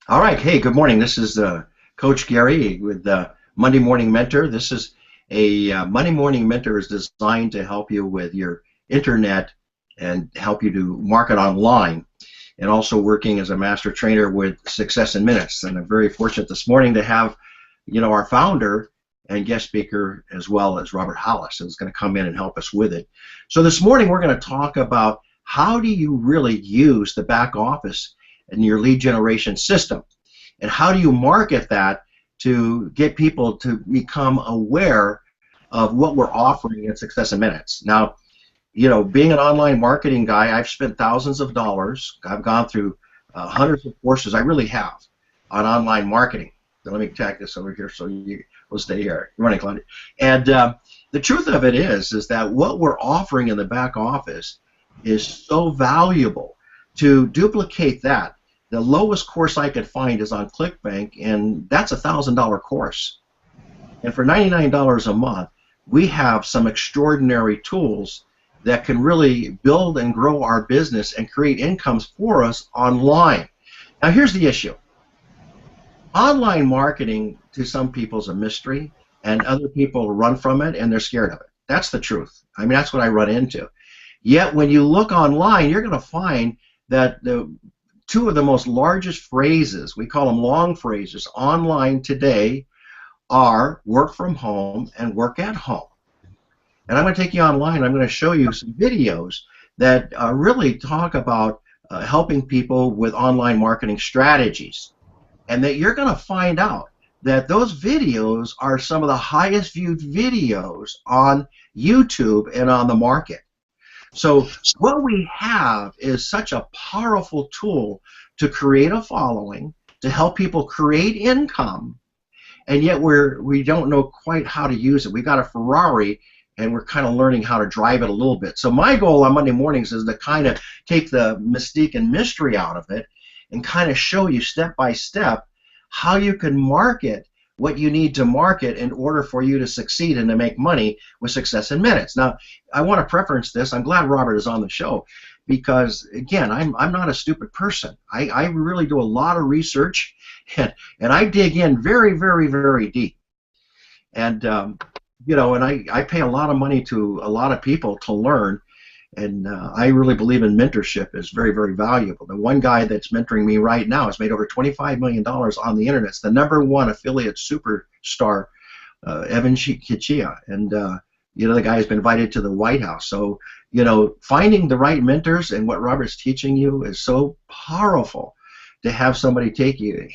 All right. Hey, good morning. This is Coach Gary with Monday Morning Mentor. This is a Monday Morning Mentor is designed to help you with your internet and help you to market online, and also working as a master trainer with Success in Minutes. And I'm very fortunate this morning to have, our founder and guest speaker as well as Robert Hollis, who's going to come in and help us with it. So this morning we're going to talk about how do you really use the back office in your lead generation system, and how do you market that to get people to become aware of what we're offering in Success in Minutes. Now, being an online marketing guy, I've spent thousands of dollars. I've gone through hundreds of courses. I really have on online marketing. So let me tag this over here so you will stay here. Good morning, Claudia. And the truth of it is that what we're offering in the back office is so valuable. To duplicate that, the lowest course I could find is on ClickBank, and that's a $1,000 course. And for $99 a month, we have some extraordinary tools that can really build and grow our business and create incomes for us online. Now, here's the issue. Online marketing to some people is a mystery, and other people run from it, and they're scared of it. That's the truth. I mean, that's what I run into. Yet, when you look online, you're going to find that the two of the most largest phrases, we call them long phrases, online today are work from home and work at home. And I'm going to take you online. I'm going to show you some videos that really talk about helping people with online marketing strategies. And that you're going to find out that those videos are some of the highest viewed videos on YouTube and on the market. So what we have is such a powerful tool to create a following, to help people create income, and yet we don't know quite how to use it. We got a Ferrari, and we're kind of learning how to drive it a little bit. So my goal on Monday mornings is to kind of take the mystique and mystery out of it and kind of show you step by step how you can market what you need to market in order for you to succeed and to make money with Success in Minutes. Now, I want to preference this. I'm glad Robert is on the show because, again, I'm not a stupid person. I really do a lot of research, and I dig in very, very, very deep. And, and I pay a lot of money to a lot of people to learn. And I really believe in mentorship is very, very valuable. The one guy that's mentoring me right now has made over $25 million on the internet. It's the #1 affiliate superstar, Evan Kichia. And, the guy has been invited to the White House. So, finding the right mentors and what Robert's teaching you is so powerful to have somebody take you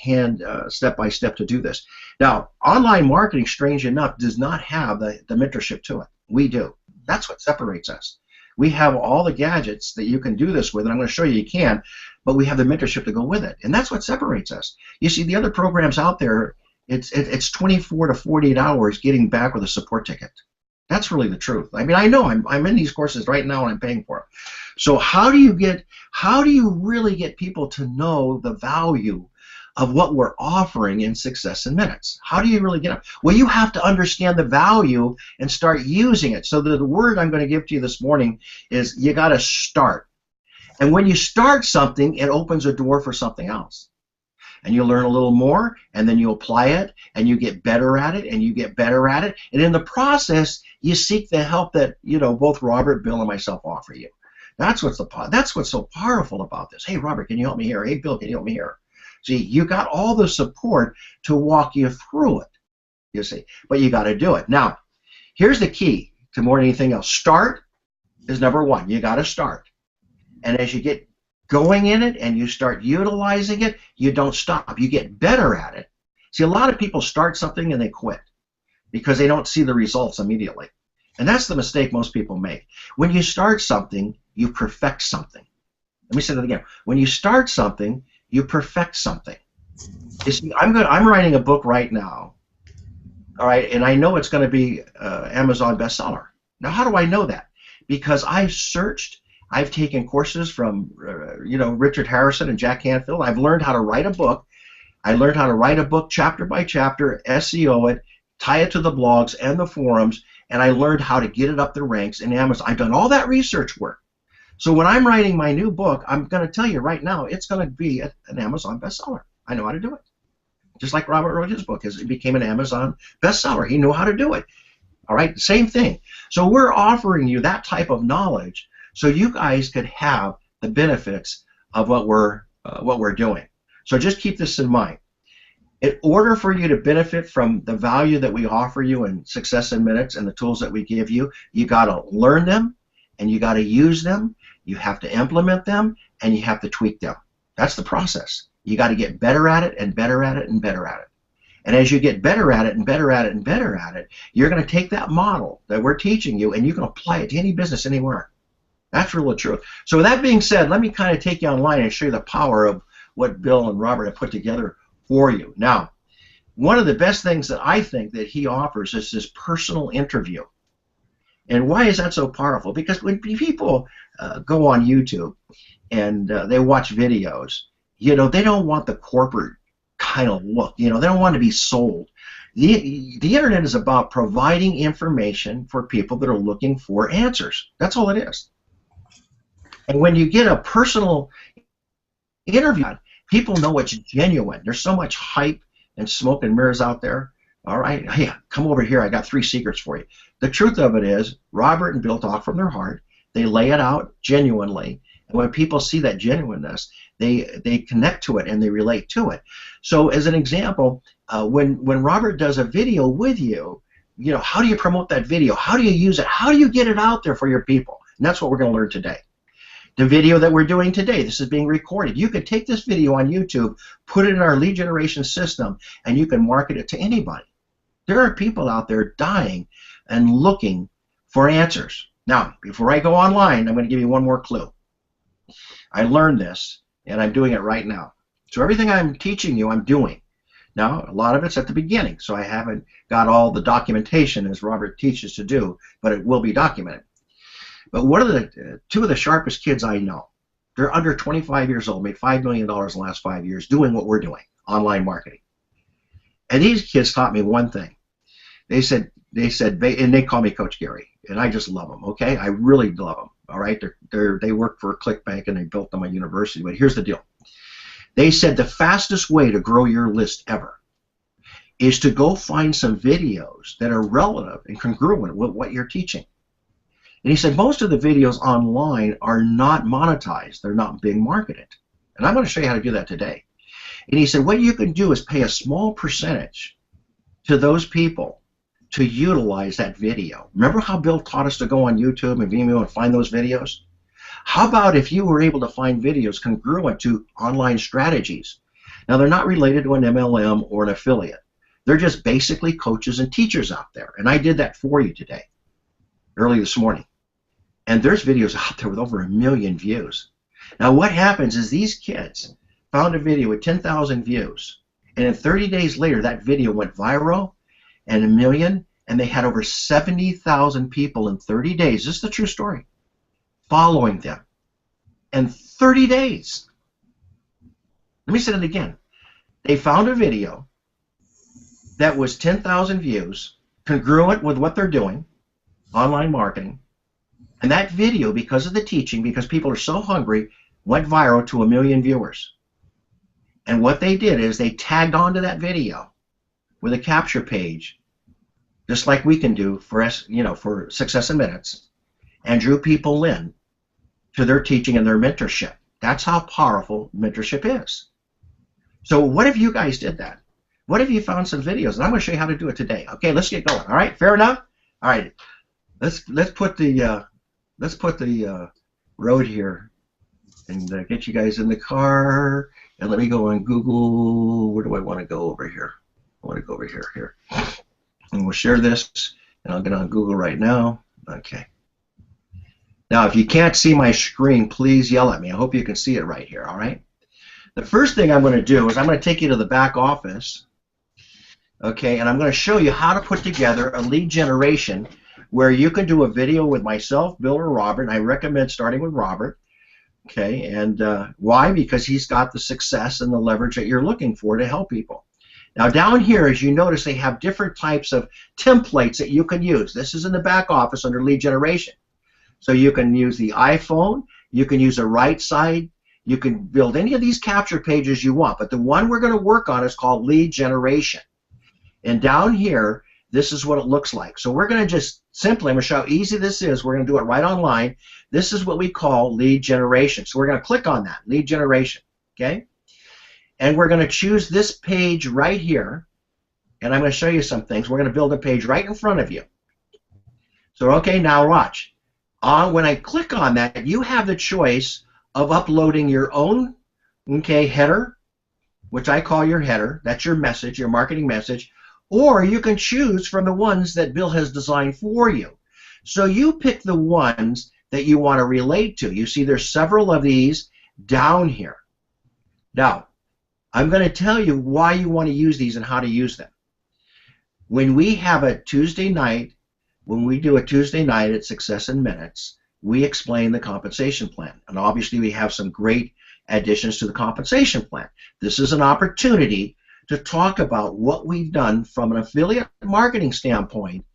step by step to do this. Now, online marketing, strange enough, does not have the mentorship to it. We do. That's what separates us. We have all the gadgets that you can do this with, and I'm going to show you can, but we have the mentorship to go with it, and that's what separates us. You see, the other programs out there, it's 24 to 48 hours getting back with a support ticket. That's really the truth. I mean, I know I'm in these courses right now and I'm paying for them. So how do you really get people to know the value of what we're offering in Success in Minutes? How do you really get them? Well, you have to understand the value and start using it. So the word I'm going to give to you this morning is you got to start. And when you start something, it opens a door for something else. And you learn a little more, and then you apply it, and you get better at it, and you get better at it. And in the process, you seek the help that both Robert, Bill, and myself offer you. That's what's so powerful about this. Hey, Robert, can you help me here? Hey, Bill, can you help me here? See, you got all the support to walk you through it, you see, but you got to do it. Now, here's the key to more than anything else. Start is #1. You got to start. And as you get going in it and you start utilizing it, you don't stop. You get better at it. See, a lot of people start something and they quit because they don't see the results immediately. And that's the mistake most people make. When you start something, you perfect something. Let me say that again. When you start something, you perfect something. You see, I'm writing a book right now, all right, and I know it's going to be Amazon bestseller. Now, how do I know that? Because I've searched, I've taken courses from, Richard Harrison and Jack Canfield. I've learned how to write a book. I learned how to write a book chapter by chapter, SEO it, tie it to the blogs and the forums, and I learned how to get it up the ranks in Amazon. I've done all that research work. So when I'm writing my new book, I'm going to tell you right now, it's going to be an Amazon bestseller. I know how to do it. Just like Robert wrote his book. It became an Amazon bestseller. He knew how to do it. All right, same thing. So we're offering you that type of knowledge so you guys could have the benefits of what we're doing. So just keep this in mind. In order for you to benefit from the value that we offer you in Success in Minutes and the tools that we give you, you got to learn them and you got to use them. You have to implement them and you have to tweak them. That's the process. You got to get better at it and better at it and better at it. And as you get better at it and better at it and better at it, you're going to take that model that we're teaching you and you can apply it to any business anywhere. That's really the truth. So with that being said, let me kind of take you online and show you the power of what Bill and Robert have put together for you. Now, one of the best things that I think that he offers is this personal interview. And why is that so powerful? Because when people go on YouTube and they watch videos, you know, they don't want the corporate kind of look. You know, they don't want to be sold. The internet is about providing information for people that are looking for answers. That's all it is. And when you get a personal interview, people know it's genuine. There's so much hype and smoke and mirrors out there. All right, hey, come over here. I got 3 secrets for you. The truth of it is, Robert and Bill talk from their heart. They lay it out genuinely. And when people see that genuineness, they connect to it and they relate to it. So as an example, when Robert does a video with you, you know, how do you promote that video? How do you use it? How do you get it out there for your people? And that's what we're going to learn today. The video that we're doing today, this is being recorded. You can take this video on YouTube, put it in our lead generation system, and you can market it to anybody. There are people out there dying and looking for answers. Now, before I go online, I'm going to give you one more clue. I learned this, and I'm doing it right now. So everything I'm teaching you, I'm doing. Now, a lot of it's at the beginning, so I haven't got all the documentation as Robert teaches to do, but it will be documented. But one of the 2 of the sharpest kids I know, they're under 25 years old, made $5 million in the last 5 years doing what we're doing, online marketing. And these kids taught me one thing. They said, and they call me Coach Gary, and I just love them. Okay, I really love them. All right, they work for ClickBank and they built them a university. But here's the deal. They said the fastest way to grow your list ever is to go find some videos that are relative and congruent with what you're teaching. And he said most of the videos online are not monetized. They're not being marketed. And I'm going to show you how to do that today. And he said what you can do is pay a small percentage to those people to utilize that video. Remember how Bill taught us to go on YouTube and Vimeo and find those videos? How about if you were able to find videos congruent to online strategies? Now, they're not related to an MLM or an affiliate. They're just basically coaches and teachers out there. And I did that for you today, early this morning. And there's videos out there with over 1 million views. Now, what happens is these kids found a video with 10,000 views. And then 30 days later, that video went viral and 1 million, and they had over 70,000 people in 30 days. This is the true story. Following them. And 30 days. Let me say it again. They found a video that was 10,000 views, congruent with what they're doing, online marketing, and that video, because of the teaching, because people are so hungry, went viral to 1 million viewers. And what they did is they tagged onto that video with a capture page, just like we can do for us, you know, for Success in Minutes, and drew people in to their teaching and their mentorship. That's how powerful mentorship is. So what if you guys did that? What if you found some videos? And I'm going to show you how to do it today. Okay, let's get going. All right, fair enough. All right, let's put the road here and get you guys in the car. And let me go on Google. Where do I want to go over here? I want to go over here. And we'll share this. And I'll get on Google right now. Okay. Now, if you can't see my screen, please yell at me. I hope you can see it right here, all right? The first thing I'm going to do is I'm going to take you to the back office, okay, and I'm going to show you how to put together a lead generation where you can do a video with myself, Bill, or Robert, and I recommend starting with Robert, okay, and why? Because he's got the success and the leverage that you're looking for to help people. Now, down here, as you notice, they have different types of templates that you can use. This is in the back office under lead generation. So you can use the iPhone, you can use a right side, You can build any of these capture pages you want, but the one we're going to work on is called lead generation. And down here, this is what it looks like. So we're going to just simply, I'm going to show how easy this is. We're going to do it right online. This is what we call lead generation. So we're going to click on that, lead generation, okay? And we're going to choose this page right here, and I'm going to show you some things. We're going to build a page right in front of you. So, okay, now watch. When I click on that, you have the choice of uploading your own, okay, header, which I call your header. That's your message, your marketing message. Or you can choose from the ones that Bill has designed for you. So you pick the ones that you want to relate to. You see there's several of these down here. Now, I'm going to tell you why you want to use these and how to use them. When we have a Tuesday night, when we do a Tuesday night at Success in Minutes, we explain the compensation plan. And obviously we have some great additions to the compensation plan. This is an opportunity to talk about what we've done from an affiliate marketing standpoint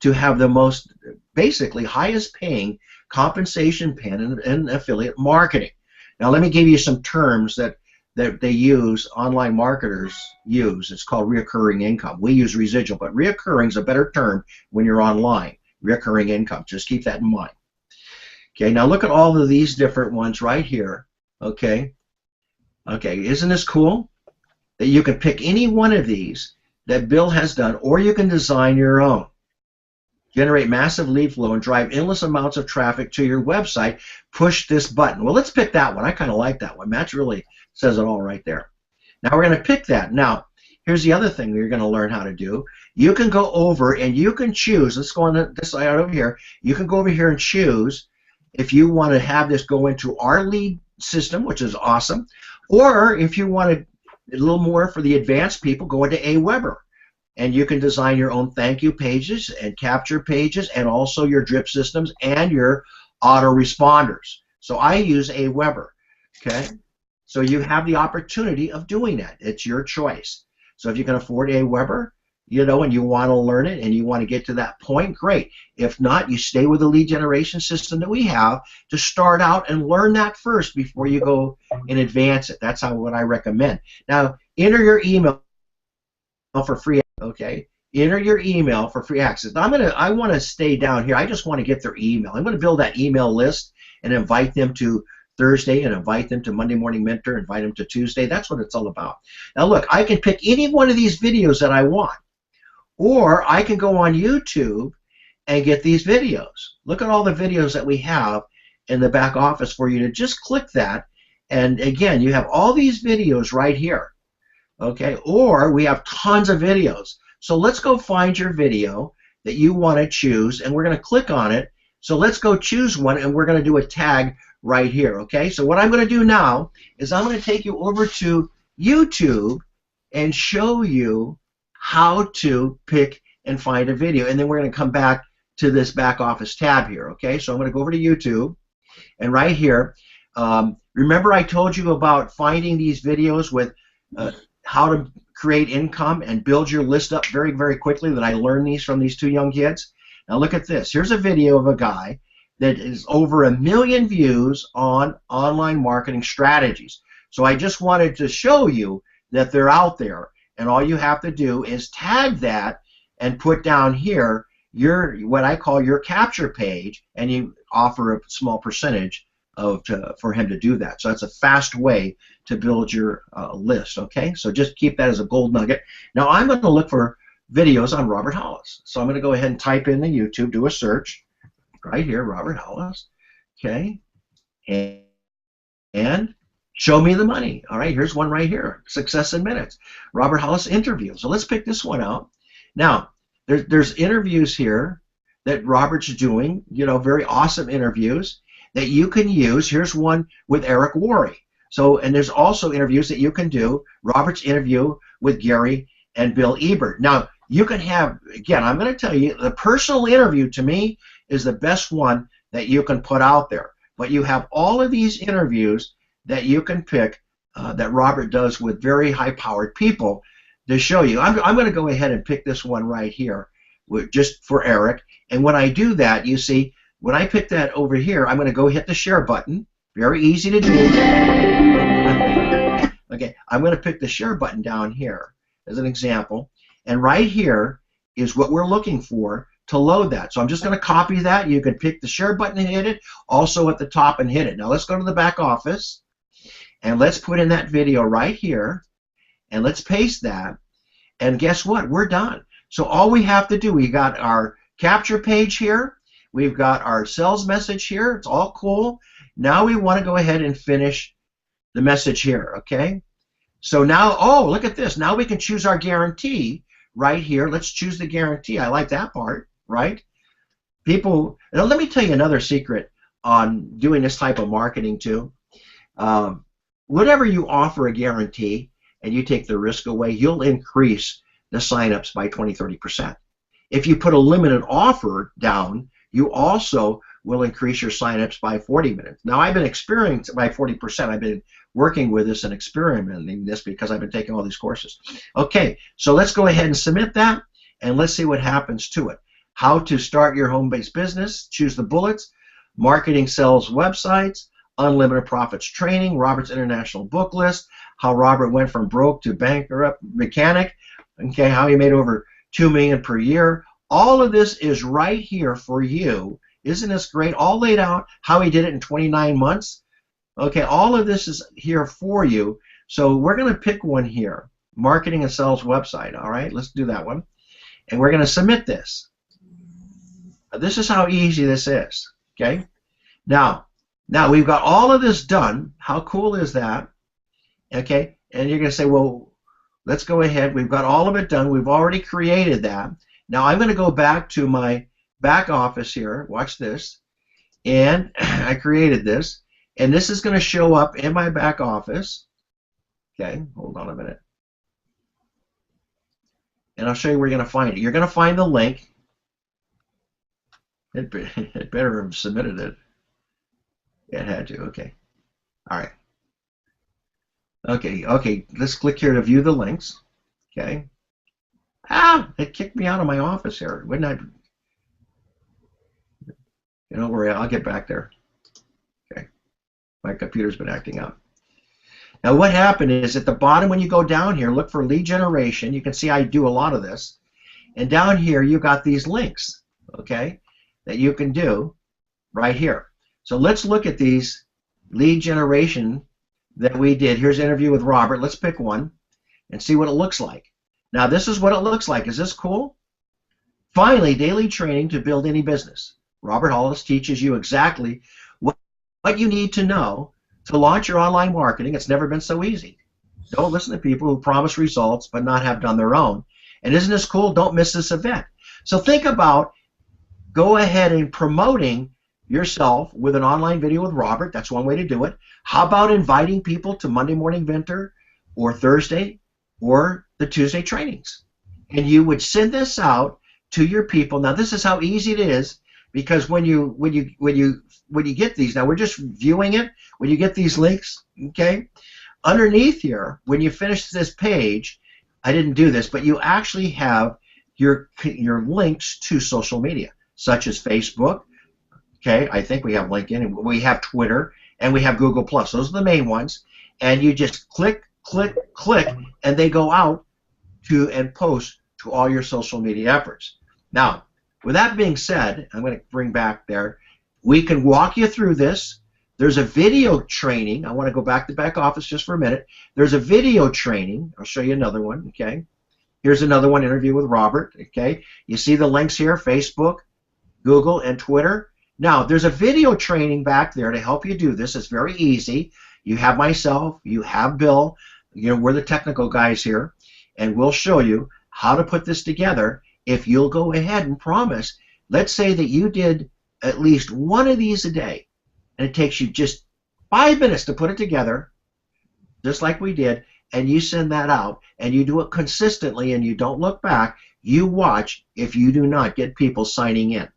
to have the most, basically, highest paying compensation plan in affiliate marketing. Now let me give you some terms that they use, online marketers use. It's called reoccurring income. We use residual, but reoccurring is a better term when you're online. Reoccurring income. Just keep that in mind. Okay, now look at all of these different ones right here. Okay, isn't this cool? That you can pick any one of these that Bill has done, or you can design your own. Generate massive lead flow and drive endless amounts of traffic to your website. Push this button. Well, let's pick that one. I kind of like that one. That really says it all right there. Now we're going to pick that. Now, here's the other thing you're going to learn how to do. You can go over and you can choose. Let's go on this side over here. You can go over here and choose if you want to have this go into our lead system, which is awesome, or if you want to a little more for the advanced people, go into Aweber. And you can design your own thank you pages and capture pages and also your drip systems and your autoresponders. So I use Aweber. Okay? So you have the opportunity of doing that. It's your choice. So if you can afford Aweber, you know, and you want to learn it and you want to get to that point, great. If not, you stay with the lead generation system that we have to start out and learn that first before you go and advance it. That's what I recommend. Now, enter your email for free. Okay, enter your email for free access. Now, I want to stay down here. I just want to get their email. I'm going to build that email list and invite them to Thursday and invite them to Monday Morning Mentor, invite them to Tuesday. That's what it's all about. Now, look, I can pick any one of these videos that I want. Or I can go on YouTube and get these videos. Look at all the videos that we have in the back office for you to just click that. And again, you have all these videos right here. Okay, or we have tons of videos. So let's go find your video that you want to choose, and we're going to click on it. So let's go choose one, and we're going to do a tag right here. Okay, so what I'm going to do now is I'm going to take you over to YouTube and show you how to pick and find a video, and then we're going to come back to this back office tab here. Okay, so I'm going to go over to YouTube, and right here, remember I told you about finding these videos with how to create income and build your list up very, very quickly, that I learned these from these two young kids. Now look at this. Here's a video of a guy that is over 1 million views on online marketing strategies. So I just wanted to show you that they're out there. And all you have to do is tag that and put down here your, what I call your capture page, and you offer a small percentage for him to do that. So that's a fast way to build your list. Okay, so just keep that as a gold nugget. Now I'm going to look for videos on Robert Hollis. So I'm going to go ahead and type in the YouTube, do a search right here, Robert Hollis. Okay, and show me the money. All right, here's one right here, Success in Minutes, Robert Hollis interview. So let's pick this one out. Now, there's interviews here that Robert's doing, you know, very awesome interviews that you can use. Here's one with Eric Worre. So, and there's also interviews that you can do. Robert's interview with Gary and Bill Ebert. Now, you can have, again, I'm going to tell you, the personal interview to me is the best one that you can put out there. But you have all of these interviews that you can pick that Robert does with very high-powered people to show you. I'm going to go ahead and pick this one right here just for Eric. And when I do that, you see, when I pick that over here, I'm going to go hit the share button. Very easy to do. Okay, I'm going to pick the share button down here as an example, and right here is what we're looking for to load that. So I'm just going to copy that. You can pick the share button and hit it, also at the top and hit it. Now let's go to the back office, and let's put in that video right here, and let's paste that, and guess what? We're done. So all we have to do, we got our capture page here, we've got our sales message here, it's all cool. Now we want to go ahead and finish the message here, okay? So now, oh, look at this. Now we can choose our guarantee right here. Let's choose the guarantee. I like that part, right? People, now let me tell you another secret on doing this type of marketing too. Whatever you offer a guarantee and you take the risk away, you'll increase the signups by 20–30%. If you put a limited offer down, you also will increase your signups by 40 minutes. Now, I've been experiencing by 40%. I've been working with this and experimenting this because I've been taking all these courses. Okay, so let's go ahead and submit that, and let's see what happens to it. How to start your home-based business. Choose the bullets. Marketing sells websites. Unlimited profits training. Robert's international book list. How Robert went from broke to bankrupt mechanic. Okay, how he made over $2 million per year. All of this is right here for you. Isn't this great? All laid out, how he did it in 29 months. Okay, all of this is here for you. So we're going to pick one here. Marketing and sales website. All right, let's do that one. And we're going to submit this. This is how easy this is. Okay. Now we've got all of this done. How cool is that? Okay. And you're going to say, well, let's go ahead. We've got all of it done. We've already created that. Now I'm going to go back to my back office here. Watch this. And I created this. And this is going to show up in my back office. Okay. Hold on a minute. And I'll show you where you're going to find it. You're going to find the link. It better have submitted it. It had to. Okay. All right. Okay. Let's click here to view the links. Okay. It kicked me out of my office here. Wouldn't I? Don't worry. I'll get back there. Okay. My computer's been acting up. Now what happened is at the bottom when you go down here, look for lead generation. You can see I do a lot of this. And down here you got these links. Okay. That you can do right here. So let's look at these lead generation that we did. Here's an interview with Robert. Let's pick one and see what it looks like. Now this is what it looks like. Is this cool? Finally, daily training to build any business. Robert Hollis teaches you exactly what you need to know to launch your online marketing. It's never been so easy. Don't listen to people who promise results but not have done their own. And isn't this cool? Don't miss this event. So think about go ahead and promoting yourself with an online video with Robert. That's one way to do it. How about inviting people to Monday Morning Mentor or Thursday or the Tuesday trainings? And you would send this out to your people. Now this is how easy it is, because when you get these, now we're just viewing it. When you get these links, okay, underneath here, when you finish this page, I didn't do this, but you actually have your links to social media, such as Facebook. Okay, I think we have LinkedIn, we have Twitter, and we have Google+. Those are the main ones. And you just click, click, click, and they go out to and post to all your social media efforts. Now, with that being said, I'm going to bring back there. We can walk you through this. There's a video training. I want to go back to back office just for a minute. There's a video training. I'll show you another one. Okay. Here's another one, interview with Robert. Okay. You see the links here, Facebook, Google, and Twitter. Now, there's a video training back there to help you do this. It's very easy. You have myself, you have Bill, we're the technical guys here, and we'll show you how to put this together if you'll go ahead and promise. Let's say that you did at least one of these a day, and it takes you just 5 minutes to put it together, just like we did, and you send that out, and you do it consistently, and you don't look back. You watch if you do not get people signing in.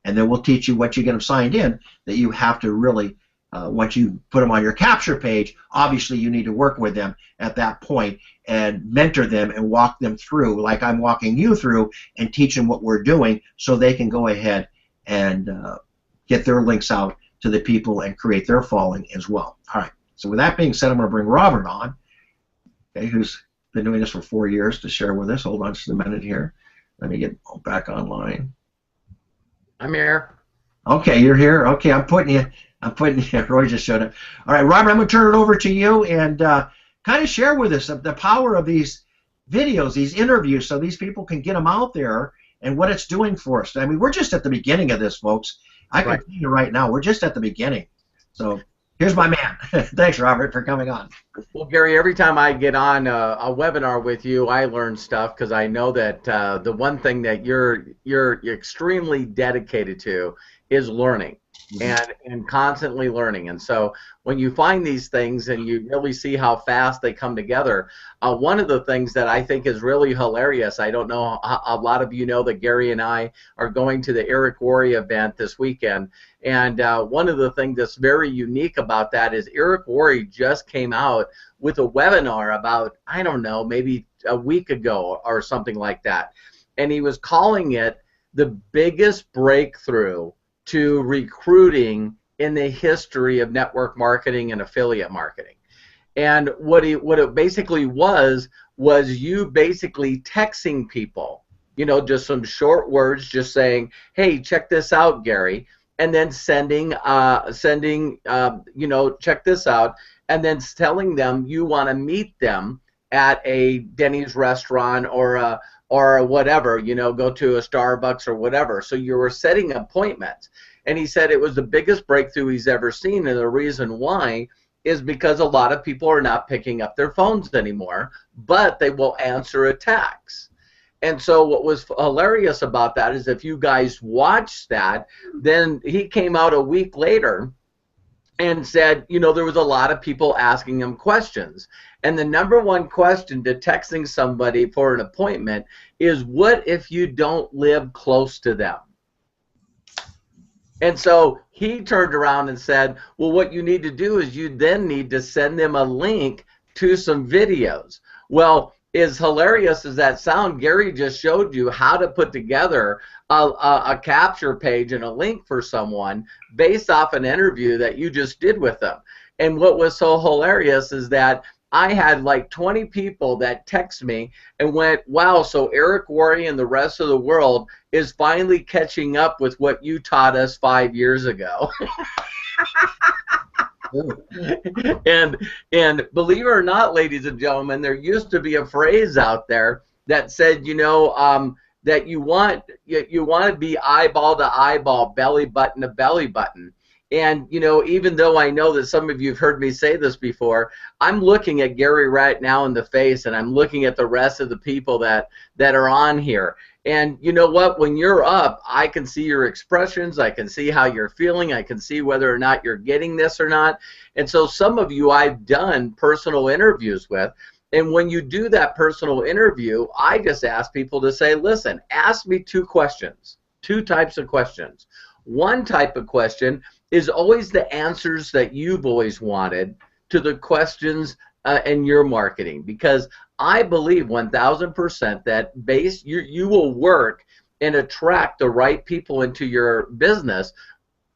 And then we'll teach you once you get them signed in that you have to really, once you put them on your capture page, obviously you need to work with them at that point and mentor them and walk them through, like I'm walking you through, and teach them what we're doing so they can go ahead and get their links out to the people and create their following as well. All right. So with that being said, I'm going to bring Robert on, okay, who's been doing this for 4 years, to share with us. Hold on just a minute here. Let me get back online. I'm here. Okay, you're here. Okay, I'm putting you. Roy just showed up. All right, Robert, I'm going to turn it over to you and kind of share with us the power of these videos, these interviews, so these people can get them out there and what it's doing for us. I mean, we're just at the beginning of this, folks. I can tell you right now, we're just at the beginning. So here's my man. Thanks, Robert, for coming on. Well, Gary, every time I get on a webinar with you, I learn stuff because I know that the one thing that you're extremely dedicated to is learning. And constantly learning. And so when you find these things and you really see how fast they come together, one of the things that I think is really hilarious, I don't know, a lot of you know that Gary and I are going to the Eric Worre event this weekend. And one of the things that's very unique about that is Eric Worre just came out with a webinar about, I don't know, maybe a week ago or something like that. And he was calling it the biggest breakthrough to recruiting in the history of network marketing and affiliate marketing. And what it basically was you basically texting people, you know, just some short words, just saying, hey, check this out, Gary, and then sending, you know, check this out, and then telling them you want to meet them at a Denny's restaurant or whatever, you know, go to a Starbucks or whatever. So you were setting appointments. And he said it was the biggest breakthrough he's ever seen, and the reason why is because a lot of people are not picking up their phones anymore, but they will answer a text. And so what was hilarious about that is if you guys watched that, then he came out a week later and said, you know, there was a lot of people asking him questions. And the number one question to texting somebody for an appointment is, what if you don't live close to them? And so he turned around and said, well, what you need to do is you then need to send them a link to some videos. Well, as hilarious as that sounds, Gary just showed you how to put together a capture page and a link for someone based off an interview that you just did with them. And what was so hilarious is that I had like 20 people that text me and went, wow, so Eric Worre and the rest of the world is finally catching up with what you taught us 5 years ago. and believe it or not, ladies and gentlemen, there used to be a phrase out there that said, you know, that you want to be eyeball to eyeball, belly button to belly button. And, you know, even though I know that some of you have heard me say this before, I'm looking at Gary right now in the face, and I'm looking at the rest of the people that are on here. And you know what? When you're up, I can see your expressions. I can see how you're feeling. I can see whether or not you're getting this or not. And so some of you I've done personal interviews with. And when you do that personal interview, I just ask people to say, listen, ask me 2 questions, 2 types of questions. One type of question is always the answers that you've always wanted to the questions in your marketing, because I believe 1000% that you will work and attract the right people into your business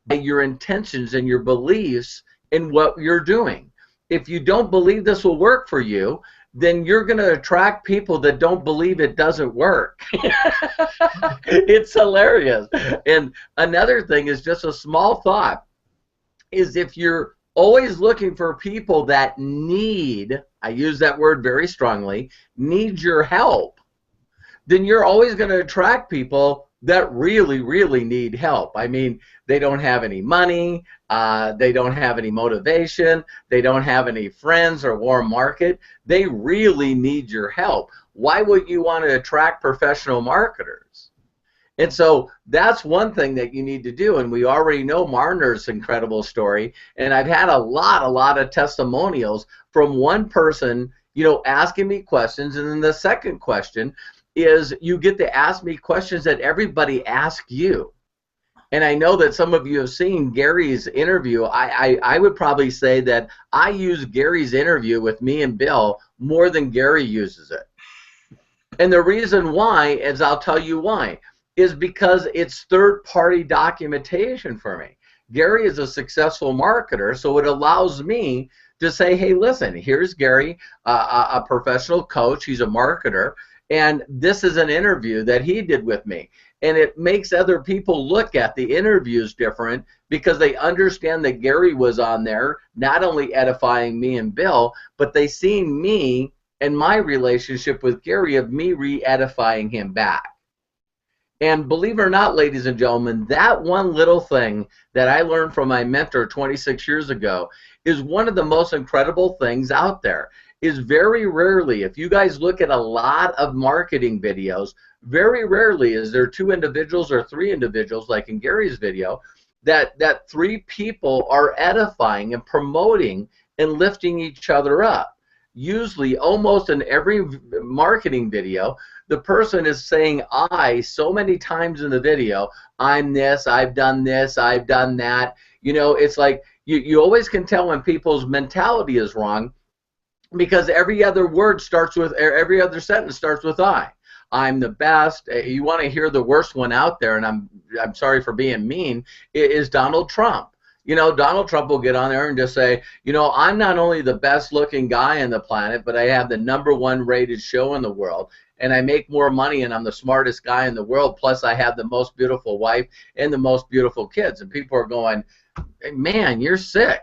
by your intentions and your beliefs in what you're doing. If you don't believe this will work for you, then you're going to attract people that don't believe it doesn't work. It's hilarious. And another thing is just a small thought, is if you're always looking for people that need, I use that word very strongly, need your help, then you're always going to attract people that really, really need help. I mean, they don't have any money, they don't have any motivation, they don't have any friends or warm market. They really need your help. Why would you want to attract professional marketers? And so that's one thing that you need to do. And we already know Marner's incredible story. And I've had a lot of testimonials from one person, you know, asking me questions. And then the second question is you get to ask me questions that everybody asks you. And I know that some of you have seen Gary's interview. I would probably say that I use Gary's interview with me and Bill more than Gary uses it. And the reason why is, I'll tell you why, is because it's third-party documentation for me. Gary is a successful marketer, so it allows me to say, hey, listen, here's Gary, a professional coach. He's a marketer, and this is an interview that he did with me. And it makes other people look at the interviews different because they understand that Gary was on there, not only edifying me and Bill, but they seen me and my relationship with Gary of me re-edifying him back. And believe it or not, ladies and gentlemen, that one little thing that I learned from my mentor 26 years ago is one of the most incredible things out there. Is very rarely, if you guys look at a lot of marketing videos, very rarely is there 2 individuals or 3 individuals, like in Gary's video, that 3 people are edifying and promoting and lifting each other up. Usually, almost in every marketing video, the person is saying I so many times in the video. I'm this, I've done this, I've done that. You know, it's like you always can tell when people's mentality is wrong, because every other word starts with, every other sentence starts with I. I'm the best. You want to hear the worst one out there, and I'm sorry for being mean, is Donald Trump. You know, Donald Trump will get on there and just say, you know, I'm not only the best looking guy on the planet, but I have the #1 rated show in the world, and I make more money, and I'm the smartest guy in the world, plus I have the most beautiful wife and the most beautiful kids. And people are going, man, you're sick.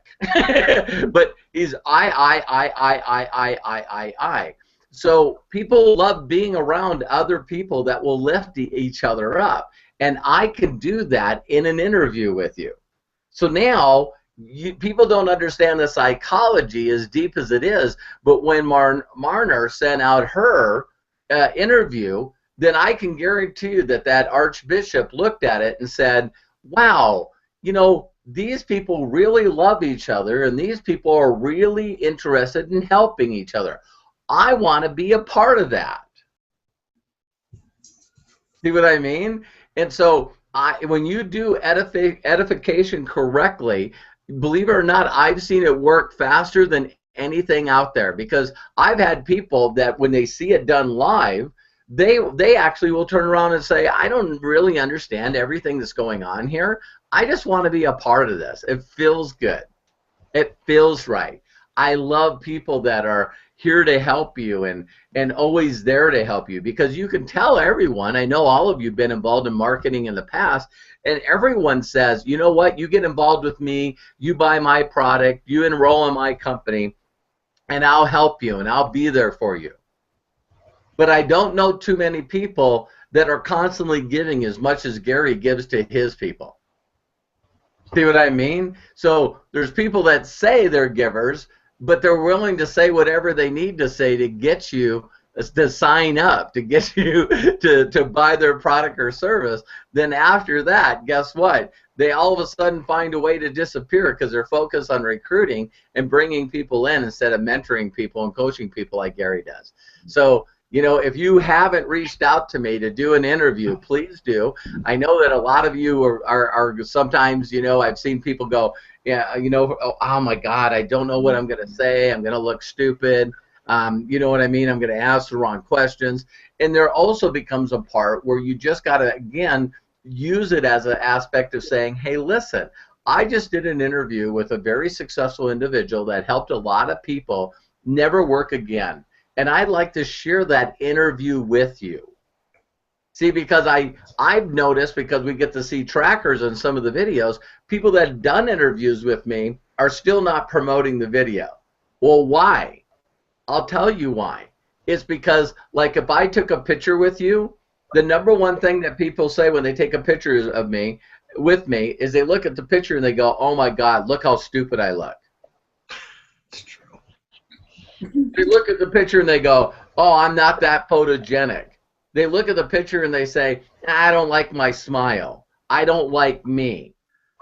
But he's I. So people love being around other people that will lift each other up. And I can do that in an interview with you. So now, people don't understand the psychology as deep as it is, but when Marner sent out her interview, then I can guarantee you that that Archbishop looked at it and said, wow, you know, these people really love each other, and these people are really interested in helping each other. I want to be a part of that. See what I mean? And so when you do edification correctly, believe it or not, I've seen it work faster than anything out there, because I've had people that when they see it done live, they actually will turn around and say, I don't really understand everything that's going on here. I just want to be a part of this. It feels good. It feels right. I love people that are here to help you and always there to help you, because you can tell everyone, I know all of you have been involved in marketing in the past, and everyone says, you know what, you get involved with me, you buy my product, you enroll in my company, and I'll help you and I'll be there for you. But I don't know too many people that are constantly giving as much as Gary gives to his people. See what I mean? So there's people that say they're givers, but they're willing to say whatever they need to say to get you to sign up, to get you to buy their product or service. Then after that, guess what? They all of a sudden find a way to disappear because they're focused on recruiting and bringing people in instead of mentoring people and coaching people like Gary does. So, you know, if you haven't reached out to me to do an interview, please do. I know that a lot of you are sometimes, you know, I've seen people go, yeah, you know, oh my God, I don't know what I'm going to say. I'm going to look stupid. You know what I mean? I'm going to ask the wrong questions. And there also becomes a part where you just got to, again, use it as an aspect of saying, hey, listen, I just did an interview with a very successful individual that helped a lot of people never work again. And I'd like to share that interview with you. See, because I've noticed, because we get to see trackers in some of the videos, people that have done interviews with me are still not promoting the video. Well, why? I'll tell you why. It's because, like, if I took a picture with you, the #1 thing that people say when they take a picture of me, with me, is they look at the picture and they go, oh my God, look how stupid I look. It's true. They look at the picture and they go, oh, I'm not that photogenic. They look at the picture and they say, I don't like my smile. I don't like me.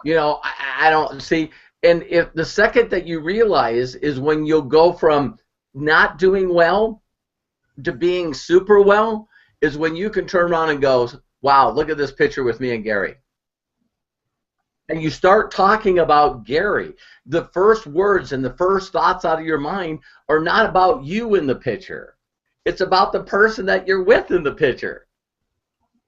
You know, I don't see. And if the second that you realize is when you'll go from not doing well to being super well, is when you can turn around and go, wow, look at this picture with me and Gary. And you start talking about Gary. The first words and the first thoughts out of your mind are not about you in the picture. It's about the person that you're with in the picture.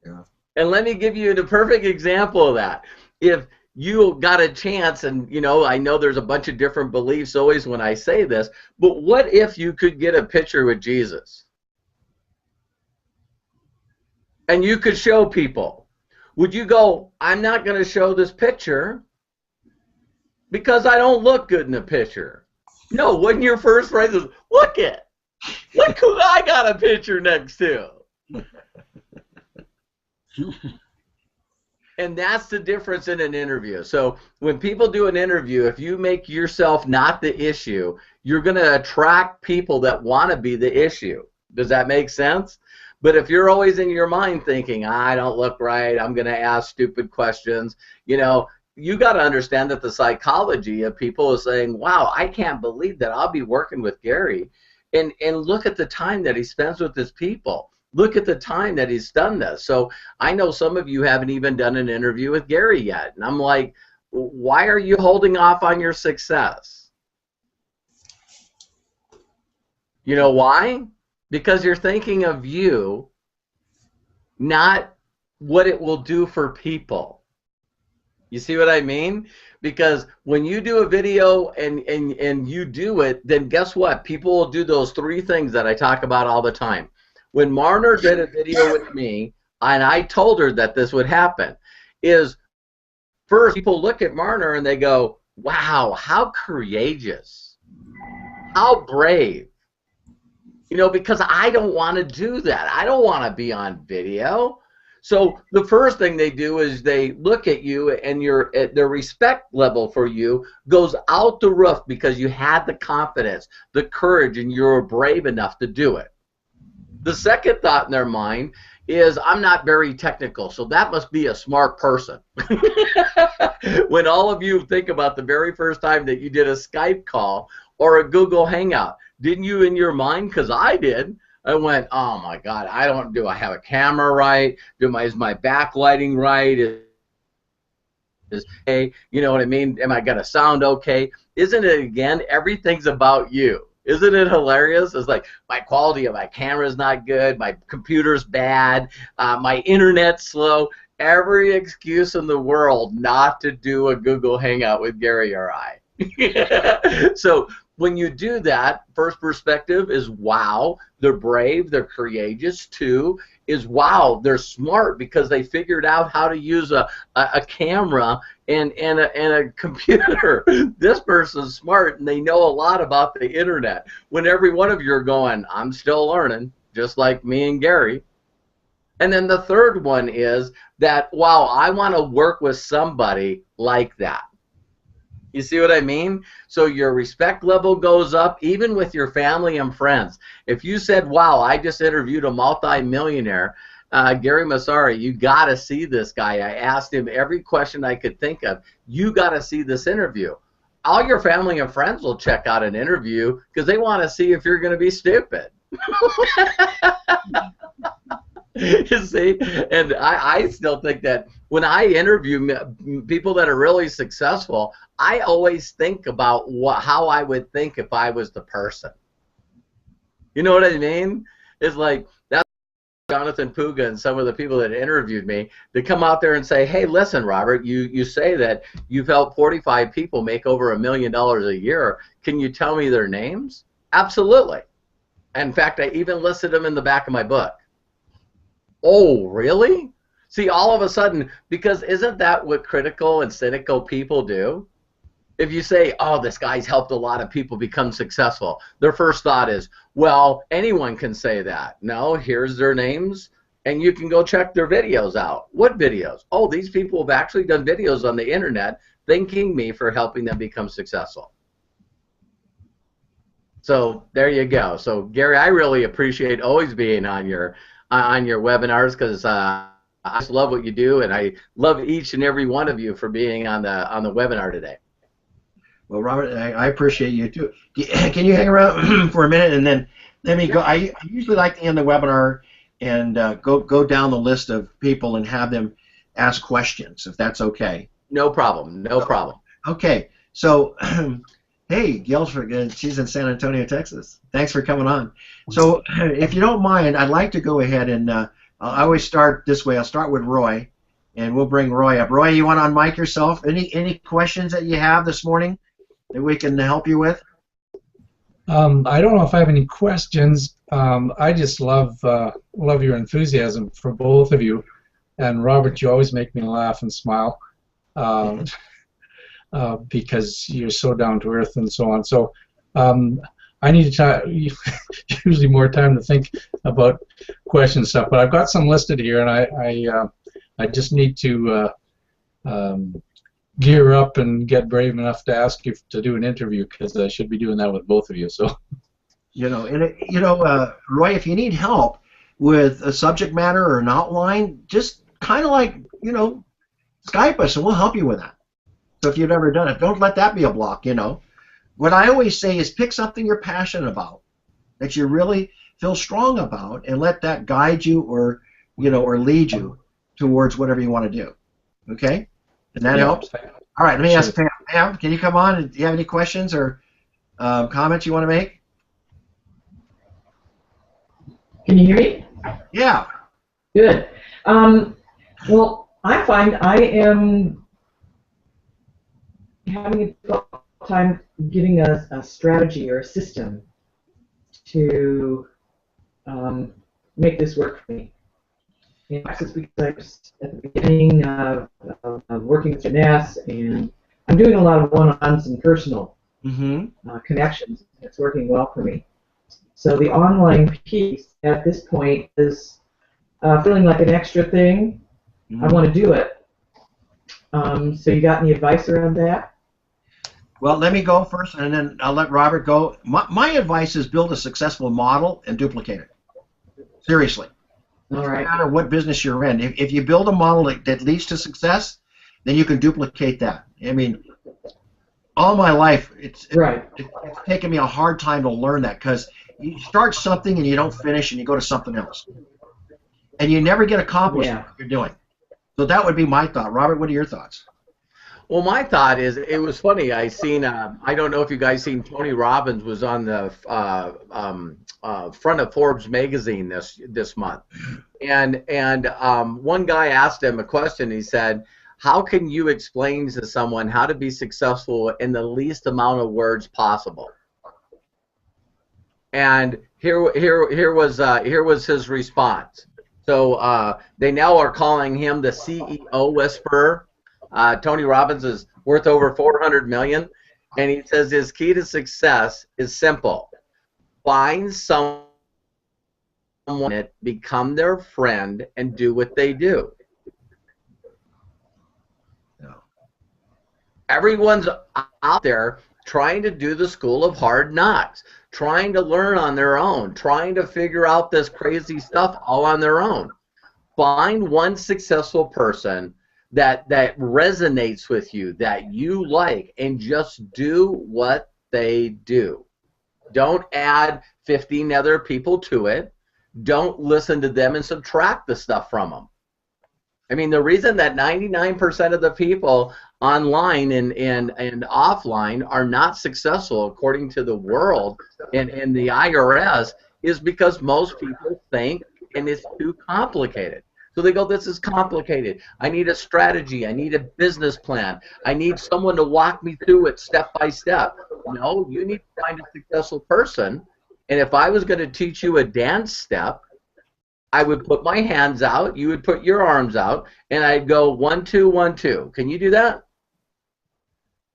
Yeah. And let me give you the perfect example of that. If you got a chance, and I know there's a bunch of different beliefs always when I say this, but what if you could get a picture with Jesus? And you could show people. Would you go, I'm not going to show this picture because I don't look good in the picture? No, wouldn't your first phrase is, look who I got a picture next to? And that's the difference in an interview. So when people do an interview, if you make yourself not the issue, you're going to attract people that want to be the issue. Does that make sense? But if you're always in your mind thinking, I don't look right, I'm going to ask stupid questions, you got to understand that the psychology of people is saying, wow, I can't believe that I'll be working with Gary. And look at the time that he spends with his people. Look at the time that he's done this. So I know some of you haven't even done an interview with Gary yet. And I'm like, why are you holding off on your success? You know why? Because you're thinking of you, not what it will do for people. You see what I mean? Because when you do a video and you do it, then guess what? People will do those 3 things that I talk about all the time. When Marner did a video with me, and I told her that this would happen, is first people look at Marner and they go, wow, how courageous, how brave. Because I don't want to do that. I don't want to be on video. So the first thing they do is they look at you, and their respect level for you goes out the roof because you had the confidence, the courage, and you're brave enough to do it. The second thought in their mind is, I'm not very technical, so that must be a smart person. When all of you think about the very first time that you did a Skype call or a Google Hangout, didn't you in your mind? Because I did. I went, oh my God, do I have a camera right? Is my backlighting right? Hey, you know what I mean? Am I going to sound okay? Isn't it, again, everything's about you? Isn't it hilarious? It's like, my quality of my camera's not good, my computer's bad, my internet's slow. Every excuse in the world not to do a Google Hangout with Gary or I. So when you do that, first perspective is, wow, they're brave, they're courageous. 2 is, wow, they're smart because they figured out how to use a camera and a computer. This person's smart and they know a lot about the internet. When every one of you are going, I'm still learning, just like me and Gary. And then the third one is that, wow, I want to work with somebody like that. You see what I mean? So your respect level goes up, even with your family and friends. If you said, wow, I just interviewed a multi-millionaire, Gary Massari, you got to see this guy. I asked him every question I could think of. You got to see this interview. All your family and friends will check out an interview because they want to see if you're going to be stupid. You see? And I still think that when I interview people that are really successful, I always think about how I would think if I was the person. You know what I mean? It's like, that's Jonathan Puga and some of the people that interviewed me to come out there and say, hey, listen, Robert, you say that you've helped 45 people make over $1 million a year. Can you tell me their names? Absolutely. In fact, I even listed them in the back of my book. Oh, really? See, all of a sudden, because isn't that what critical and cynical people do? If you say, oh, this guy's helped a lot of people become successful, their first thought is, well, anyone can say that. No, here's their names, and you can go check their videos out. What videos? Oh, these people have actually done videos on the internet thanking me for helping them become successful. So there you go. So, Gary, I really appreciate always being on your webinars because I just love what you do, and I love each and every one of you for being on the webinar today. Well, Robert, I appreciate you too. Can you hang around for a minute and then let me go? I usually like to end the webinar and go down the list of people and have them ask questions, if that's okay. No problem. No problem. Okay. So, hey, Guilford, she's in San Antonio, Texas. Thanks for coming on. So, if you don't mind, I'd like to go ahead and I always start this way. I'll start with Roy, and we'll bring Roy up. Roy, you want to unmic yourself? Any questions that you have this morning that we can help you with? I don't know if I have any questions. I just love your enthusiasm for both of you, and Robert, you always make me laugh and smile because you're so down to earth and so on. So I need usually more time to think about question stuff, but I've got some listed here, and I just need to gear up and get brave enough to ask you to do an interview, because I should be doing that with both of you. So, Roy, if you need help with a subject matter or an outline, just kind of like Skype us and we'll help you with that. So if you've ever done it, don't let that be a block. What I always say is pick something you're passionate about, that you really feel strong about, and let that guide you or lead you towards whatever you want to do. Okay? And that helps? All right, let me ask Pam. Pam, can you come on? Do you have any questions or comments you want to make? Can you hear me? Yeah. Good. Well, I find I am having a difficult time getting a strategy or a system to make this work for me. Perhaps it's because I was at the beginning of working with Jeunesse, and I'm doing a lot of one-on-ones and personal connections. It's working well for me. So the online piece at this point is feeling like an extra thing. I want to do it. So you got any advice around that? Well, let me go first, and then I'll let Robert go. My advice is build a successful model and duplicate it. Seriously. All right. No matter what business you're in, if you build a model that leads to success, then you can duplicate that. I mean, all my life, it's taken me a hard time to learn that, because you start something and you don't finish and you go to something else. And you never get accomplished what you're doing. So that would be my thought. Robert, what are your thoughts? Well, my thought is, it was funny. I seen, I don't know if you guys seen, Tony Robbins was on the front of Forbes magazine this month, and one guy asked him a question. He said, "How can you explain to someone how to be successful in the least amount of words possible?" And here was his response. So they now are calling him the CEO Whisperer. Tony Robbins is worth over $400 million, and he says his key to success is simple: find someone that become their friend and do what they do. Everyone's out there trying to do the school of hard knocks, trying to learn on their own, trying to figure out this crazy stuff all on their own. Find one successful person that resonates with you, that you like, and just do what they do. Don't add 15 other people to it. Don't listen to them and subtract the stuff from them. I mean, the reason that 99% of the people online and offline are not successful, according to the world and the IRS, is because most people think and it's too complicated. So they go, this is complicated. I need a strategy. I need a business plan. I need someone to walk me through it step by step. No, you need to find a successful person. And if I was going to teach you a dance step, I would put my hands out, you would put your arms out, and I'd go 1, 2, 1, 2. Can you do that?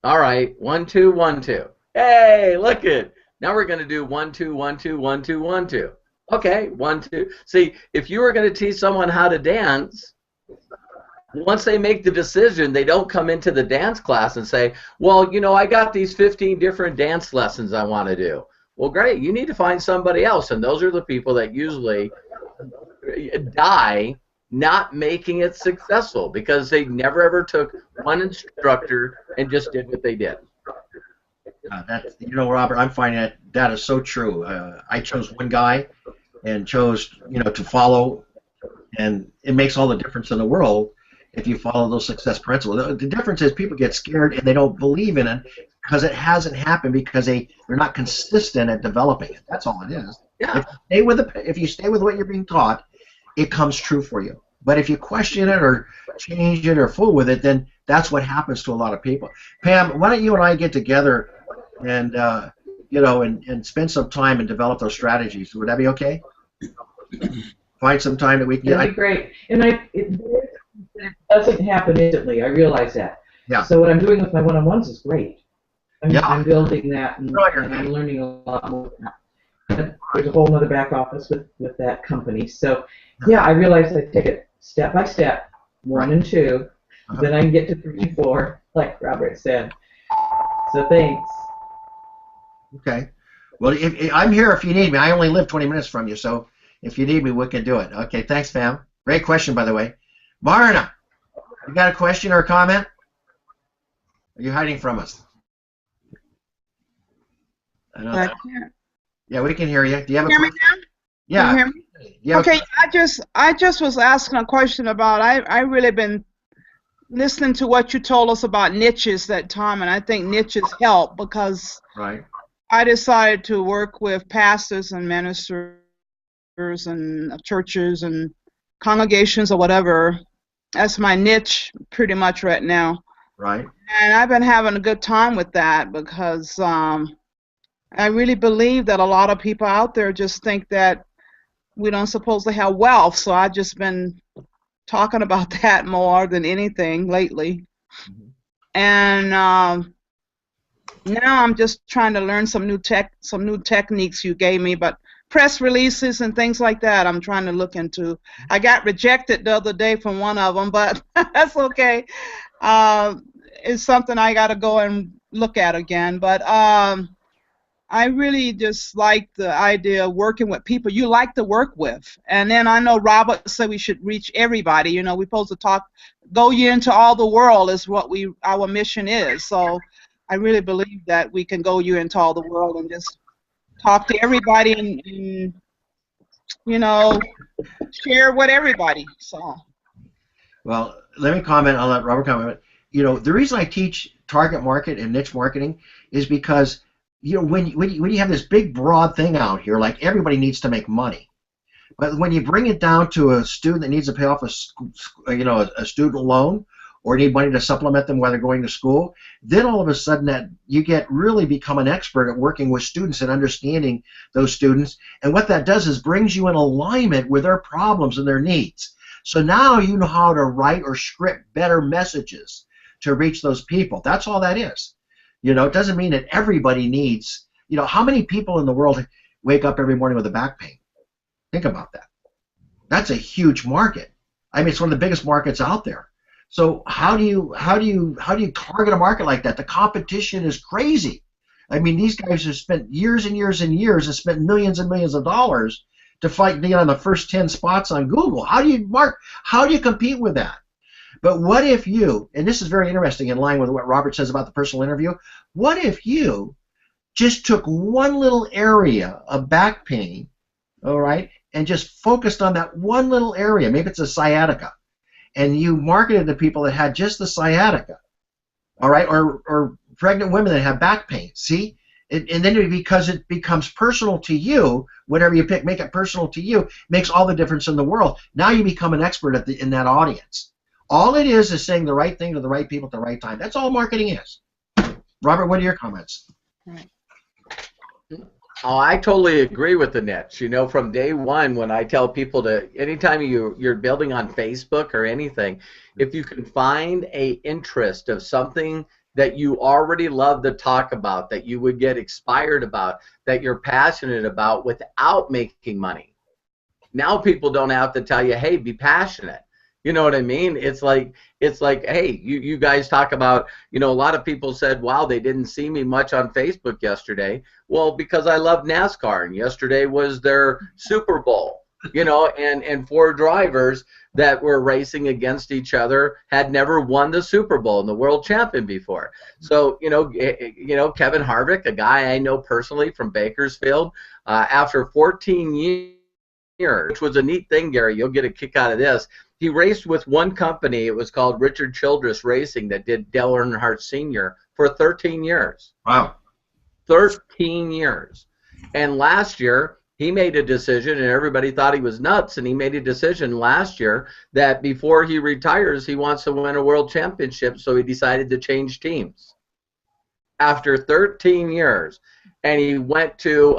All right, 1, 2, 1, 2. Hey, look it. Now we're going to do 1, 2, 1, 2, 1, 2, 1, 2. Okay, 1, 2. See, if you were going to teach someone how to dance, once they make the decision, they don't come into the dance class and say, well, I got these 15 different dance lessons I want to do. Well, great. You need to find somebody else, and those are the people that usually die not making it successful, because they never ever took one instructor and just did what they did. That's, Robert, I'm finding that is so true. I chose one guy and chose, to follow, and it makes all the difference in the world if you follow those success principles. The difference is people get scared and they don't believe in it because it hasn't happened, because they're not consistent at developing it. That's all it is. Yeah. If you stay with what you're being taught, it comes true for you. But if you question it or change it or fool with it, then that's what happens to a lot of people. Pam, why don't you and I get together and and spend some time and develop those strategies? Would that be okay? Find some time that we can. That'd be great. And it doesn't happen instantly. I realize that. Yeah. So what I'm doing with my one-on-ones is great. Yeah. I'm building that, and I'm learning a lot more. And there's a whole other back office with that company. So yeah, I realize I take it step by step, 1 and 2, then I can get to 3 and 4, like Robert said. So thanks. Okay. Well, I'm here if you need me. I only live 20 minutes from you, so if you need me, we can do it. Okay, thanks, Pam. Great question, by the way. Marna, you got a question or a comment? Are you hiding from us? I know that. Yeah, we can hear you. Do you have a question? Yeah. Can you hear me? Yeah. Okay, I just was asking a question about, I really been listening to what you told us about niches that time, and I think niches help because Right. I decided to work with pastors and ministers and churches and congregations or whatever. That's my niche pretty much right now. Right. And I've been having a good time with that because I really believe that a lot of people out there just think that we don't supposed to have wealth. So I've just been talking about that more than anything lately. Mm-hmm. And now I'm just trying to learn some new techniques you gave me, but press releases and things like that I'm trying to look into. I got rejected the other day from one of them, but that's okay. It's something I got to go and look at again. But I really just like the idea of working with people you like to work with. And then I know Robert said we should reach everybody. You know, we're supposed to go into all the world is what our mission is. So I really believe that we can go into all the world and just talk to everybody and share with everybody. So. Well, let me comment. I'll let Robert comment. The reason I teach target market and niche marketing is because when you have this big broad thing out here, like everybody needs to make money, but when you bring it down to a student that needs to pay off a student loan or need money to supplement them while they're going to school, then all of a sudden that you really become an expert at working with students and understanding those students, and what that does is brings you in alignment with their problems and their needs. So now you know how to write or script better messages to reach those people. That's all that is. It doesn't mean that everybody needs, how many people in the world wake up every morning with a back pain? Think about that. That's a huge market. I mean, it's one of the biggest markets out there. So how do you target a market like that? The competition is crazy. I mean, these guys have spent years and years and years and spent millions and millions of dollars to get on the first 10 spots on Google. How do you compete with that? But what if you, and this is very interesting in line with what Robert says about the personal interview, what if you just took one little area of back pain, all right, and just focused on that one little area, maybe it's a sciatica, and you marketed to people that had just the sciatica, all right, or pregnant women that have back pain, see? And then because it becomes personal to you, whatever you pick, make it personal to you, makes all the difference in the world. Now you become an expert in that audience. All it is saying the right thing to the right people at the right time. That's all marketing is. Robert, what are your comments? Oh, I totally agree with the niche. From day one, when I tell people anytime you're building on Facebook or anything, if you can find an interest of something that you already love to talk about, that you would get inspired about, that you're passionate about without making money. Now people don't have to tell you, hey, be passionate. You know what I mean? It's like, hey, you guys talk about, a lot of people said, wow, they didn't see me much on Facebook yesterday. Well, because I love NASCAR, and yesterday was their Super Bowl, and 4 drivers that were racing against each other had never won the Super Bowl and the world champion before. So, Kevin Harvick, a guy I know personally from Bakersfield, after 14 years, which was a neat thing, Gary, you'll get a kick out of this. He raced with one company. It was called Richard Childress Racing that did Dale Earnhardt Sr. for 13 years. Wow. 13 years. And last year, He made a decision, and everybody thought he was nuts, and he made a decision last year that before he retires, he wants to win a world championship, so he decided to change teams after 13 years. And he went to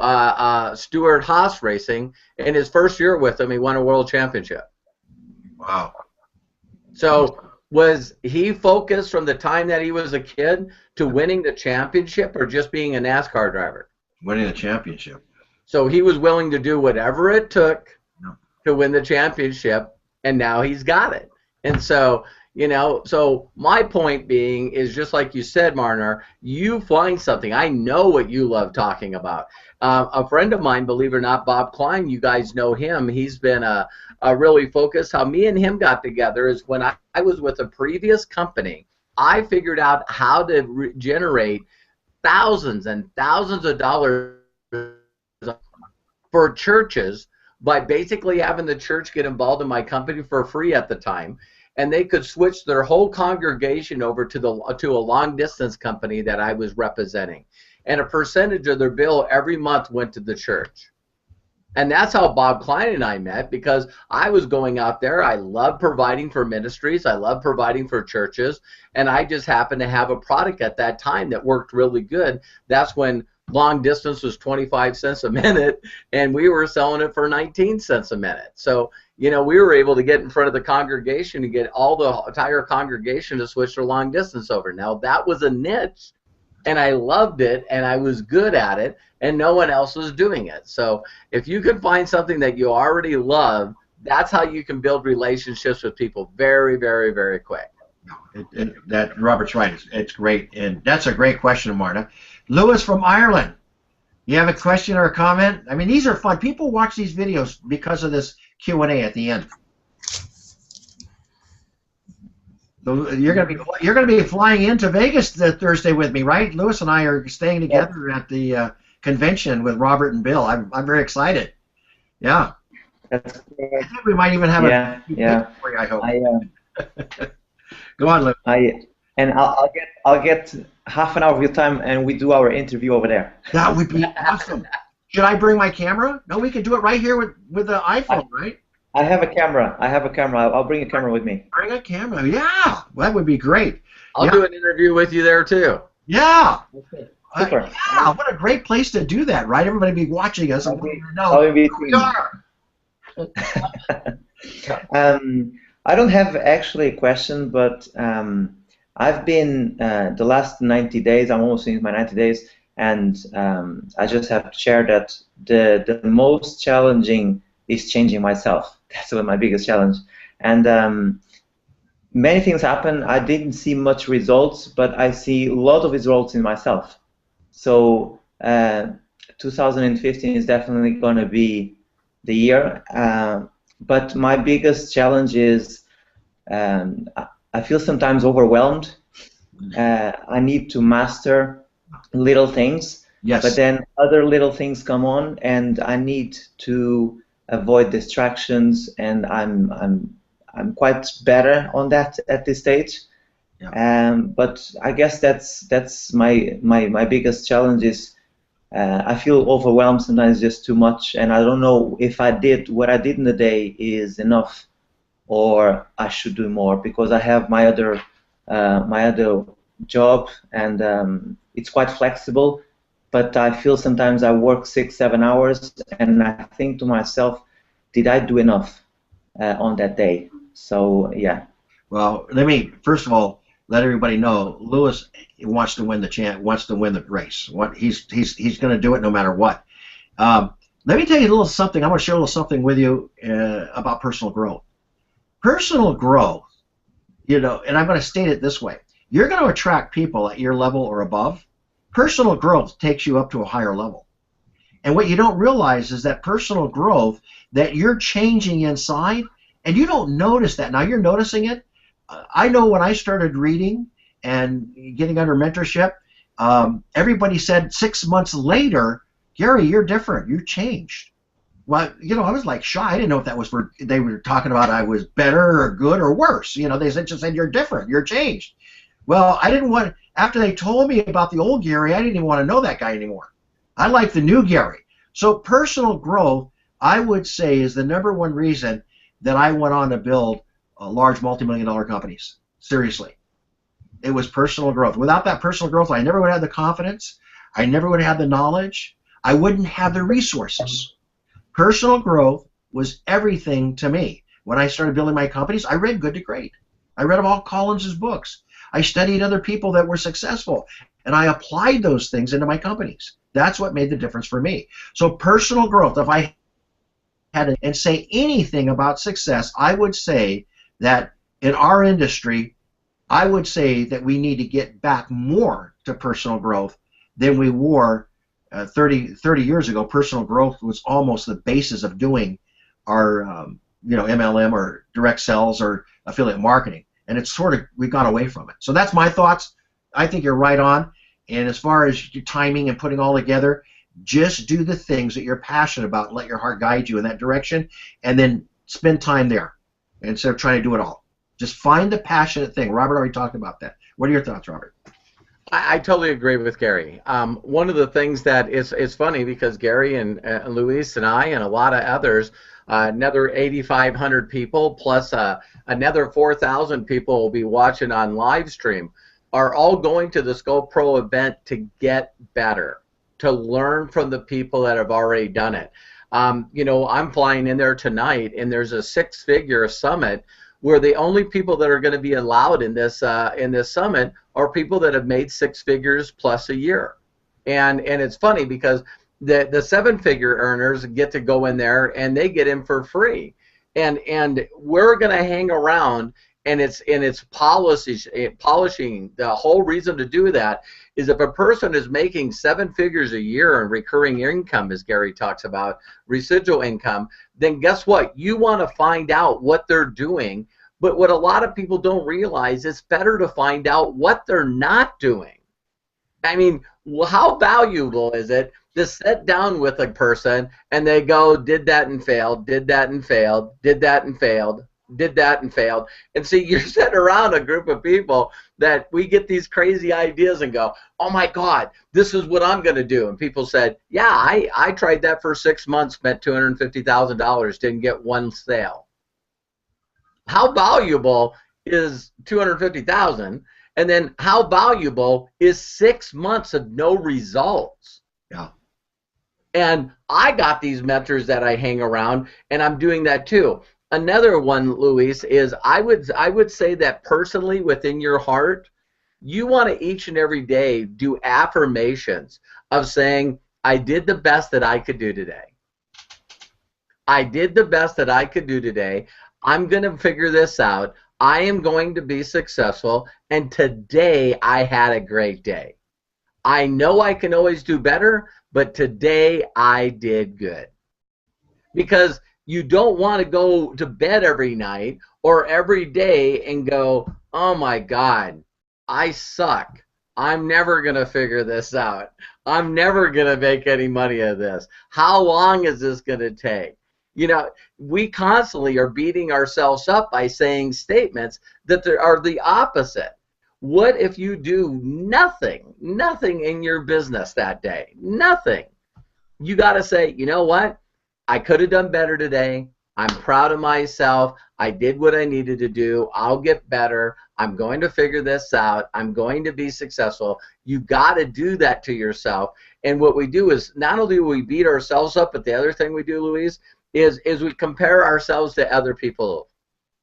Stuart Haas Racing. In his first year with him, he won a world championship. Wow. So was he focused from the time that he was a kid to winning the championship, or just being a NASCAR driver? Winning the championship. So he was willing to do whatever it took to win the championship, and now he's got it. And so, you know, so my point being is, just like you said, Marner, you find something. I know what you love talking about. A friend of mine, believe it or not, Bob Klein, you guys know him. He's been a really focused. How me and him got together is when I was with a previous company, I figured out how to generate thousands and thousands of dollars for churches by basically having the church get involved in my company for free at the time, and they could switch their whole congregation over to a long distance company that I was representing, and a percentage of their bill every month went to the church. And that's how Bob Klein and I met, because I was going out there. I love providing for ministries. I love providing for churches, and I just happened to have a product at that time that worked really good. That's when long distance was 25 cents a minute, and we were selling it for 19 cents a minute. So, you know, we were able to get in front of the congregation and get all the entire congregation to switch their long distance over. Now, that was a niche, and I loved it, and I was good at it, and no one else was doing it. So if you can find something that you already love, that's how you can build relationships with people very, very, very quick. That Robert's right. It's great, and that's a great question, Marta. Lewis from Ireland, you have a question or a comment? I mean, these are fun. People watch these videos because of this Q&A at the end. So you're gonna be flying into Vegas Thursday with me, right? Lewis and I are staying together at the convention with Robert and Bill. I'm very excited. Yeah. That's great. I think we might even have a for you, I hope. Go on, Lewis. I'll get half an hour of your time, and we do our interview over there. That would be awesome. Should I bring my camera? No, we can do it right here with the iPhone, right? I have a camera. I'll bring a camera with me. Bring a camera, yeah. Well, that would be great. I'll do an interview with you there too. Yeah. Okay. Super. Yeah, what a great place to do that, right? Everybody be watching us and wanting to know who we are. I don't have actually a question, but I've been the last 90 days, I'm almost in my 90 days, and I just have to share that the most challenging is changing myself. That's my biggest challenge. And many things happen. I didn't see much results, but I see a lot of results in myself. So 2015 is definitely going to be the year. But my biggest challenge is I feel sometimes overwhelmed. I need to master little things, but then other little things come on, and I need to avoid distractions. And I'm quite better on that at this stage. Yeah. But I guess that's my biggest challenge is I feel overwhelmed sometimes, just too much, and I don't know if what I did in the day is enough, or I should do more, because I have my other job, and it's quite flexible, but I feel sometimes I work 6-7 hours, and I think to myself, did I do enough on that day? So yeah. Well, let me first of all let everybody know Lewis wants to win the race. He's going to do it no matter what. Let me tell you a little something. I want to share a little something with you about personal growth. Personal growth, you know, and I'm going to state it this way. You're going to attract people at your level or above. Personal growth takes you up to a higher level. And what you don't realize is that personal growth, that you're changing inside, and you don't notice that. Now you're noticing it. I know when I started reading and getting under mentorship, everybody said 6 months later, Gary, you're different. You changed. Well, you know, I was like shocked. I didn't know if that was they were talking about I was better or good or worse. You know, they just said you're different. You're changed. Well, I didn't want, after they told me about the old Gary, I didn't even want to know that guy anymore. I like the new Gary. So personal growth, I would say, is the number one reason that I went on to build large multi-million-dollar companies. Seriously. It was personal growth. Without that personal growth, I never would have the confidence. I never would have the knowledge. I wouldn't have the resources. Personal growth was everything to me. When I started building my companies, I read Good to Great. I read all Collins' books. I studied other people that were successful, and I applied those things into my companies. That's what made the difference for me. So personal growth, if I had to say anything about success, I would say that in our industry, I would say that we need to get back more to personal growth than we were 30 years ago. Personal growth was almost the basis of doing our MLM or direct sales or affiliate marketing, and it's sort of, we've gone away from it. So that's my thoughts. I think you're right on. And as far as your timing and putting all together, just do the things that you're passionate about and let your heart guide you in that direction, and then spend time there instead of trying to do it all. Just find the passionate thing. Robert already talked about that. What are your thoughts, Robert? I totally agree with Gary. One of the things that is funny, because Gary and Luis and I and a lot of others, another 8,500 people plus another 4,000 people will be watching on live stream, are all going to the Scope Pro event to get better, to learn from the people that have already done it. I'm flying in there tonight, and there's a 6-figure summit where the only people that are going to be allowed in this summit are people that have made 6 figures plus a year. And it's funny because the 7-figure earners get to go in there and they get in for free. And we're going to hang around, and it's polishing. The whole reason to do that is if a person is making 7 figures a year in recurring income, as Gary talks about, residual income, then guess what? You want to find out what they're doing. But what a lot of people don't realize, it's better to find out what they're not doing. I mean, how valuable is it to sit down with a person and they go, did that and failed, did that and failed, did that and failed, did that and failed. And see, you're sitting around a group of people that we get these crazy ideas and go, oh my God, this is what I'm going to do. And people said, yeah, I tried that for 6 months, spent $250,000, didn't get one sale. How valuable is $250,000? And then how valuable is 6 months of no results? Yeah. And I got these mentors that I hang around, and I'm doing that too. Another one, Luis, is I would say that personally within your heart, you want to each and every day do affirmations of saying, I did the best that I could do today. I did the best that I could do today. I'm going to figure this out. I am going to be successful, and today I had a great day. I know I can always do better, but today I did good. Because you don't want to go to bed every night or every day and go, oh my God, I suck. I'm never going to figure this out. I'm never going to make any money of this. How long is this going to take? You know, we constantly are beating ourselves up by saying statements that are the opposite. What if you do nothing in your business that day? Nothing. You got to say, you know what? I could have done better today. I'm proud of myself. I did what I needed to do. I'll get better. I'm going to figure this out. I'm going to be successful. You got to do that to yourself. And what we do is not only do we beat ourselves up, but the other thing we do, Luis, is we compare ourselves to other people.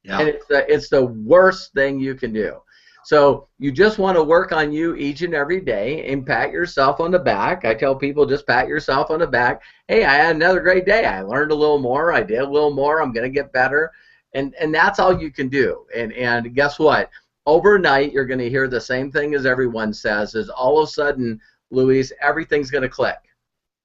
Yeah. And it's the worst thing you can do. So you just want to work on you each and every day and pat yourself on the back. I tell people, just pat yourself on the back. Hey, I had another great day. I learned a little more. I did a little more. I'm going to get better. And that's all you can do. And guess what? Overnight, you're going to hear the same thing as everyone says, is all of a sudden, Luis, everything's going to click.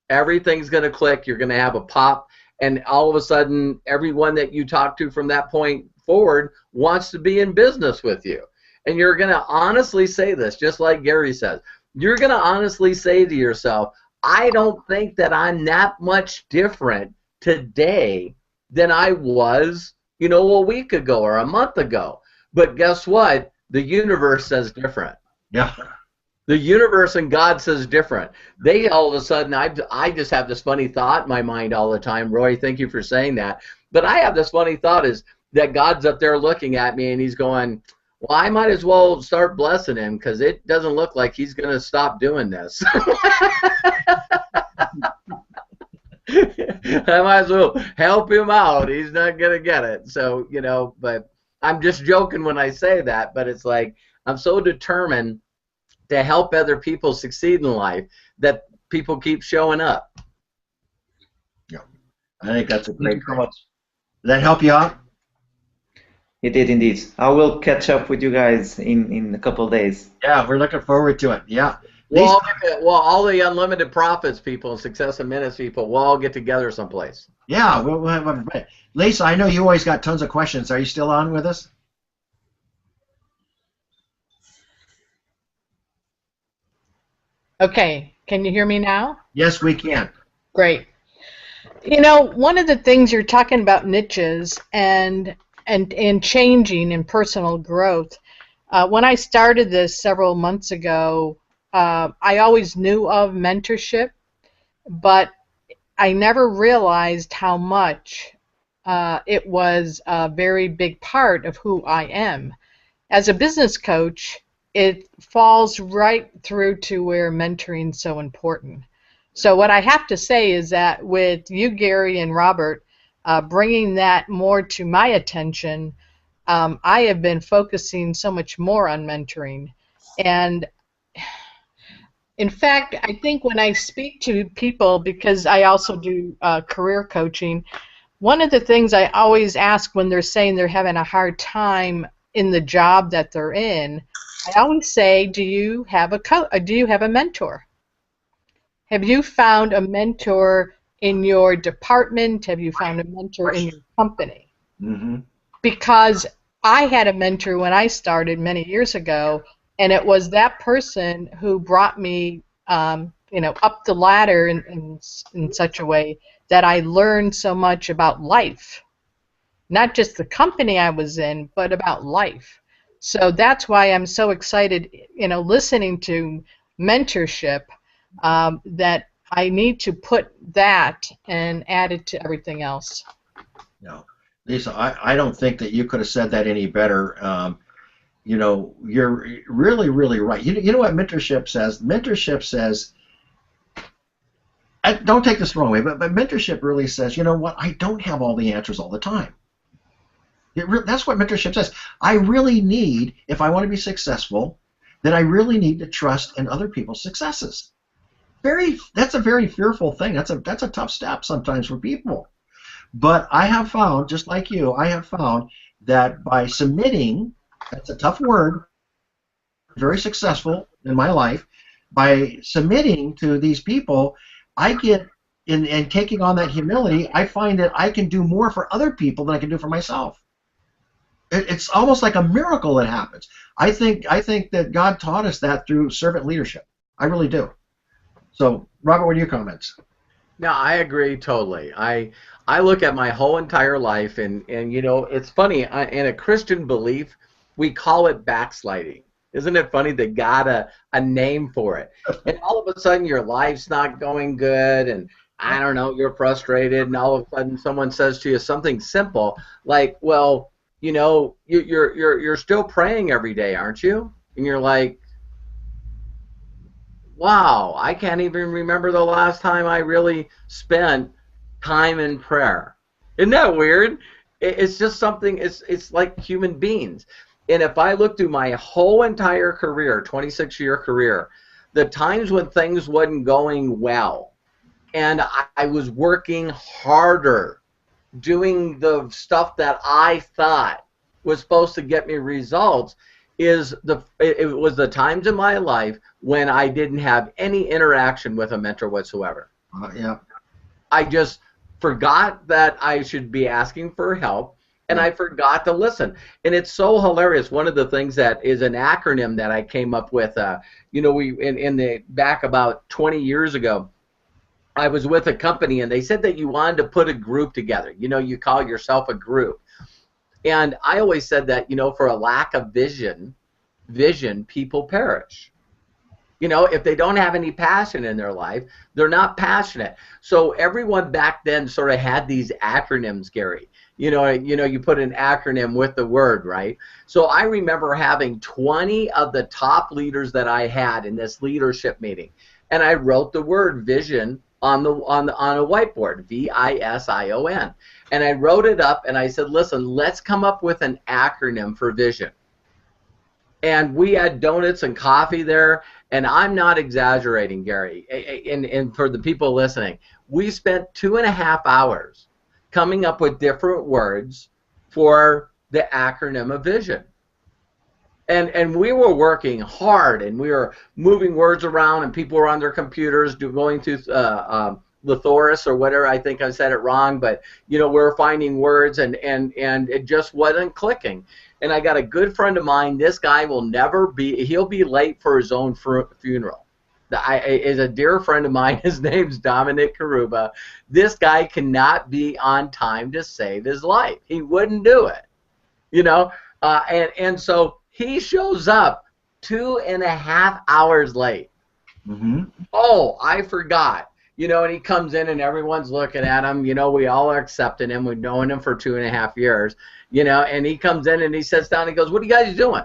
Everything's going to click. You're going to have a pop. And all of a sudden, everyone that you talk to from that point forward wants to be in business with you. And you're going to honestly say this, just like Gary says. You're going to honestly say to yourself, I don't think that I'm that much different today than I was, a week ago or a month ago. But guess what? The universe says different. Yeah. The universe and God says different. They all of a sudden, I just have this funny thought in my mind all the time. Roy, thank you for saying that. But I have this funny thought is that God's up there looking at me and he's going, well, I might as well start blessing him because it doesn't look like he's going to stop doing this. I might as well help him out. He's not going to get it. So, you know, but I'm just joking when I say that. But it's like I'm so determined to help other people succeed in life that people keep showing up. Yeah, I think that's a great. Thank you so much. Did that help you out? It did indeed. I will catch up with you guys in a couple of days. Yeah, we're looking forward to it. Yeah. Well, all the Unlimited Profits people and Success in Minutes people, we'll all get together someplace. Yeah, we'll have everybody. Lisa, I know you always got tons of questions. Are you still on with us? Okay, can you hear me now? Yes, we can. Great. You know, one of the things you're talking about niches and changing and personal growth. When I started this several months ago, I always knew of mentorship, but I never realized how much it was a very big part of who I am. As a business coach, it falls right through to where mentoring is so important. So what I have to say is that with you, Gary, and Robert, bringing that more to my attention, I have been focusing so much more on mentoring. And in fact, I think when I speak to people, because I also do career coaching, one of the things I always ask when they're saying they're having a hard time in the job that they're in, I always say, do you have a mentor? Have you found a mentor in your department? Have you found a mentor in your company? Mm-hmm. Because I had a mentor when I started many years ago, and it was that person who brought me, you know, up the ladder in such a way that I learned so much about life, not just the company I was in, but about life. So that's why I'm so excited, you know, listening to mentorship, that I need to put that and add it to everything else. No, Lisa, I don't think that you could have said that any better. You know, you're really, really right. You know what mentorship says? Mentorship says, don't take this the wrong way, but mentorship really says, you know what, I don't have all the answers all the time. That's what mentorship says. I really need, if I want to be successful, then I really need to trust in other people's successes. That's a very fearful thing. That's a tough step sometimes for people. But I have found, just like you, I have found that by submitting, that's a tough word, very successful in my life, by submitting to these people, I get, in taking on that humility, I find that I can do more for other people than I can do for myself. It's almost like a miracle that happens. I think that God taught us that through servant leadership. I really do. So, Robert, what are your comments? No, I agree totally. I look at my whole entire life, and you know, it's funny, in a Christian belief, we call it backsliding. Isn't it funny they got a name for it? And all of a sudden your life's not going good, and I don't know, you're frustrated, and all of a sudden someone says to you something simple like, well, you know, you're still praying every day, aren't you? And you're like, wow, I can't even remember the last time I really spent time in prayer. Isn't that weird? It's just something, it's like human beings. And if I look through my whole entire career, 26-year career, the times when things wasn't going well, and I was working harder, doing the stuff that I thought was supposed to get me results, it was the times in my life when I didn't have any interaction with a mentor whatsoever. Yeah. I just forgot that I should be asking for help, and I forgot to listen. And it's so hilarious. One of the things that is an acronym that I came up with, you know, back about 20 years ago, I was with a company, and they said that you wanted to put a group together. You know, you call yourself a group. And I always said that, you know, for a lack of vision, people perish. You know, if they don't have any passion in their life, they're not passionate. So everyone back then sort of had these acronyms, Gary. You know, you put an acronym with the word, right? So I remember having 20 of the top leaders that I had in this leadership meeting, and I wrote the word vision on a whiteboard, VISION, and I wrote it up, and I said, listen, let's come up with an acronym for vision. And we had donuts and coffee there, and I'm not exaggerating, Gary, and for the people listening, we spent 2.5 hours coming up with different words for the acronym of vision. And we were working hard, and we were moving words around, and people were on their computers going through Lethoris or whatever. I think I said it wrong, but you know, we were finding words, and it just wasn't clicking. And I got a good friend of mine. This guy will never be. He'll be late for his own funeral. Is a dear friend of mine. His name's Dominic Karuba. This guy cannot be on time to save his life. He wouldn't do it, you know. And so he shows up 2.5 hours late. Mm-hmm. Oh, I forgot. You know, and he comes in and everyone's looking at him. You know, we all are accepting him. We've known him for 2.5 years. You know, and he comes in and he sits down and he goes, "What are you guys doing?"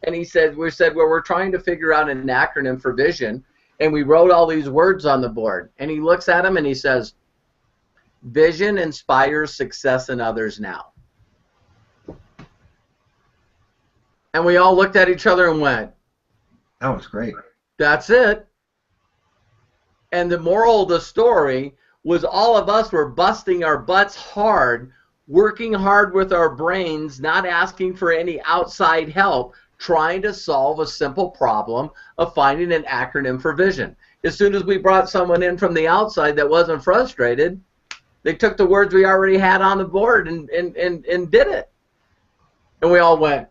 And he said, "We said, well, we're trying to figure out an acronym for vision, and we wrote all these words on the board." And he looks at him and he says, "Vision inspires success in others now." And we all looked at each other and went, That was great. "That's it." And the moral of the story was all of us were busting our butts hard, working hard with our brains, not asking for any outside help, trying to solve a simple problem of finding an acronym for vision. As soon as we brought someone in from the outside that wasn't frustrated, they took the words we already had on the board and did it. And we all went,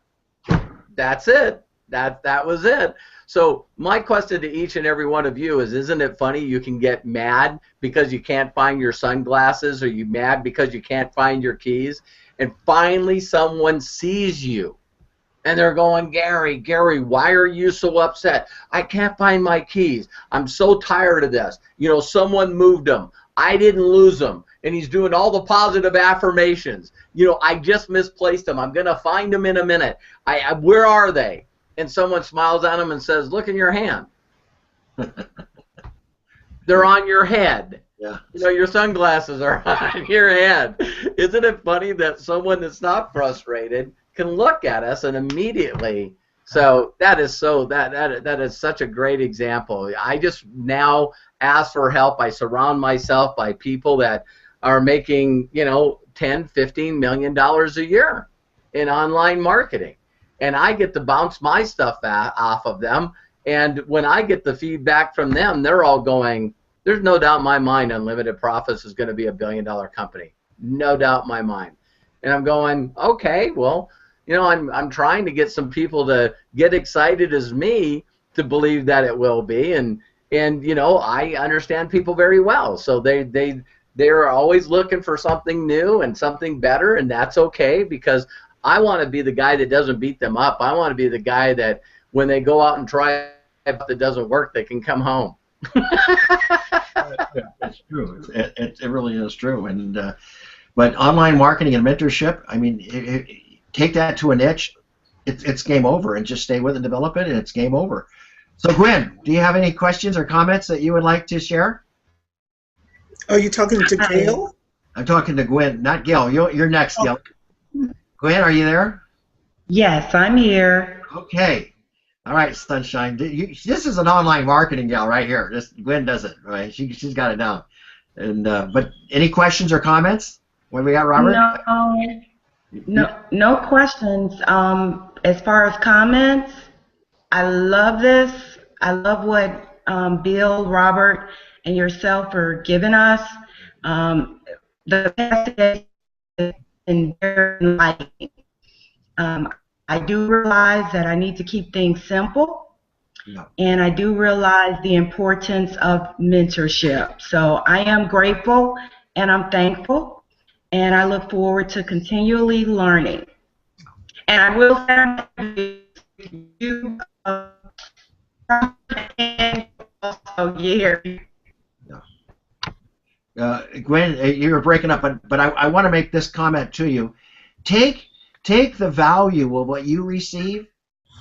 "That's it. That was it." So my question to each and every one of you is, isn't it funny you can get mad because you can't find your sunglasses, or you mad because you can't find your keys, and finally someone sees you and they're going, Gary, why are you so upset? I can't find my keys. I'm so tired of this. You know, someone moved them. I didn't lose them. And he's doing all the positive affirmations. You know, I just misplaced them. I'm going to find them in a minute. Where are they? And someone smiles at him and says, "Look in your hand." They're on your head. Yeah. You know, your sunglasses are on your head. Isn't it funny that someone that's not frustrated can look at us and immediately? So that is that is such a great example. I just now ask for help. I surround myself by people that are making, you know, $10, $15 million a year in online marketing. And I get to bounce my stuff off of them. And when I get the feedback from them, they're all going, "There's no doubt in my mind Unlimited Profits is going to be a billion-dollar company. No doubt in my mind." And I'm going, okay, well, you know, I'm trying to get some people to get excited as me to believe that it will be. And you know, I understand people very well. So they're always looking for something new and something better, and that's okay, because I want to be the guy that doesn't beat them up. I want to be the guy that when they go out and try it that doesn't work, they can come home. It's true. It really is true. And but online marketing and mentorship, I mean, take that to a niche, it's game over, and just stay with it, develop it, and it's game over. So Gwen, do you have any questions or comments that you would like to share? Are you talking to Gail? I'm talking to Gwen, not Gail. You're next, Gail. Gwen, are you there? Yes, I'm here. Okay. All right, Sunshine. This is an online marketing gal right here. Gwen does it, right? She's got it down. And but any questions or comments? What we got, Robert? No questions. As far as comments, I love this. I love what Bill, Robert, and yourself are giving us. The past days has been very enlightening. I do realize that I need to keep things simple, and I do realize the importance of mentorship. So I am grateful and I'm thankful, and I look forward to continually learning. And I will say you and also years. Gwen, you were breaking up, but I want to make this comment to you. Take the value of what you receive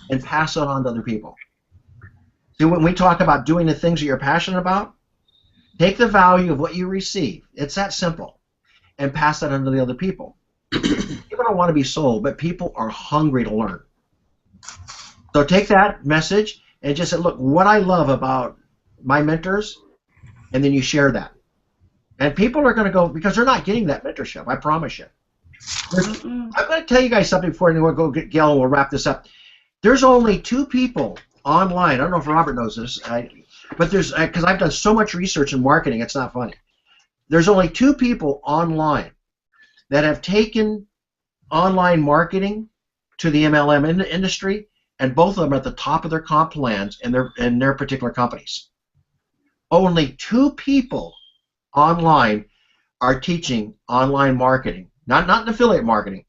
and pass it on to other people. See, when we talk about doing the things that you're passionate about, take the value of what you receive. It's that simple, and pass that on to the other people. People don't want to be sold, but people are hungry to learn. So take that message and just say, look, what I love about my mentors, and then you share that. And people are going to go, because they're not getting that mentorship, I promise you. I'm going to tell you guys something before we'll go get Gail and we'll wrap this up. There's only 2 people online. I don't know if Robert knows this, but there's, because I've done so much research in marketing, it's not funny. There's only 2 people online that have taken online marketing to the MLM industry, and both of them are at the top of their comp plans in their particular companies. Only 2 people online are teaching online marketing, not in affiliate marketing,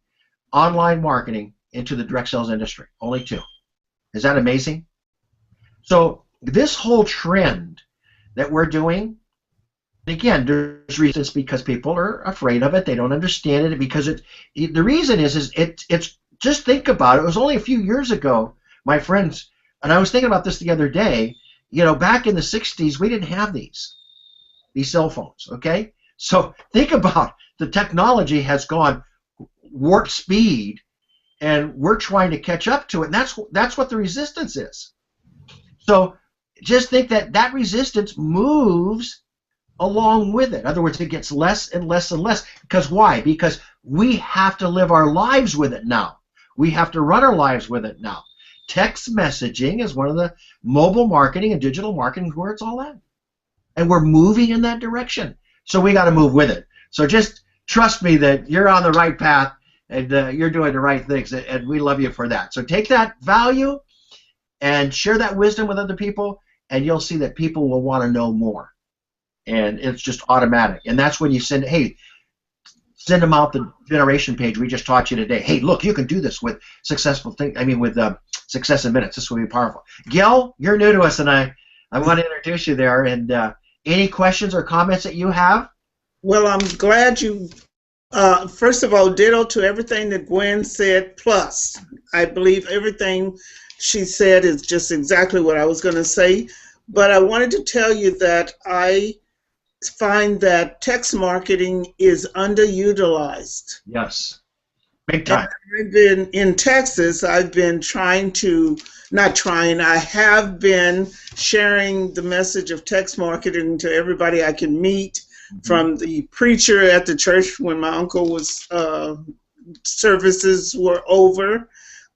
online marketing into the direct sales industry. Only 2. Is that amazing? So this whole trend that we're doing, again, there's reasons because people are afraid of it. They don't understand it because the reason is it's just think about it. It was only a few years ago, my friends, and I was thinking about this the other day. You know, back in the 60s, we didn't have these cell phones, okay? So think about the technology has gone warp speed, and we're trying to catch up to it, and that's what the resistance is. So just think that resistance moves along with it. In other words, it gets less and less and less. Because why? Because we have to live our lives with it now. We have to run our lives with it now. Text messaging is one of the mobile marketing and digital marketing where it's all at. And we're moving in that direction. So we got to move with it. So just trust me that you're on the right path and you're doing the right things, and we love you for that. So take that value and share that wisdom with other people, and you'll see that people will want to know more. And it's just automatic. And that's when you send them out the generation page we just taught you today. Hey, look, you can do this with successful things. I mean, with Success in Minutes. This will be powerful. Gail, you're new to us, and I want to introduce you there. And any questions or comments that you have? Well, I'm glad you, first of all, ditto to everything that Gwen said, plus I believe everything she said is just exactly what I was going to say. But I wanted to tell you that I find that text marketing is underutilized. Yes, big time. And I've been in Texas. I've been I have been sharing the message of text marketing to everybody I can meet, from the preacher at the church when my uncle was services were over,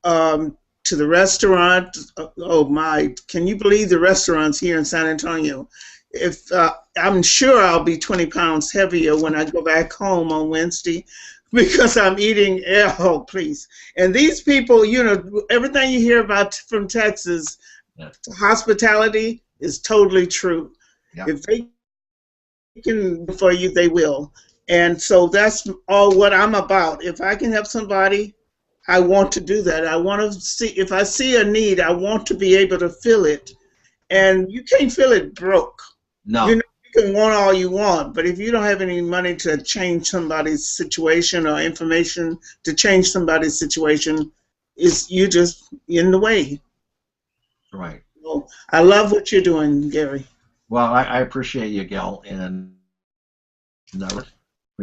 to the restaurant. Oh my! Can you believe the restaurants here in San Antonio? If I'm sure I'll be 20 pounds heavier when I go back home on Wednesday, because I'm eating. Oh, please! And these people, you know, everything you hear about from Texas, hospitality is totally true. Yeah. If they can for you, they will. And so that's all what I'm about. If I can help somebody, I want to do that. I want to see, if I see a need, I want to be able to fill it. And you can't fill it broke. No. You know, you can want all you want, but if you don't have any money to change somebody's situation or information to change somebody's situation, you're just in the way. Right. So I love what you're doing, Gary. Well, I appreciate you, Gail, and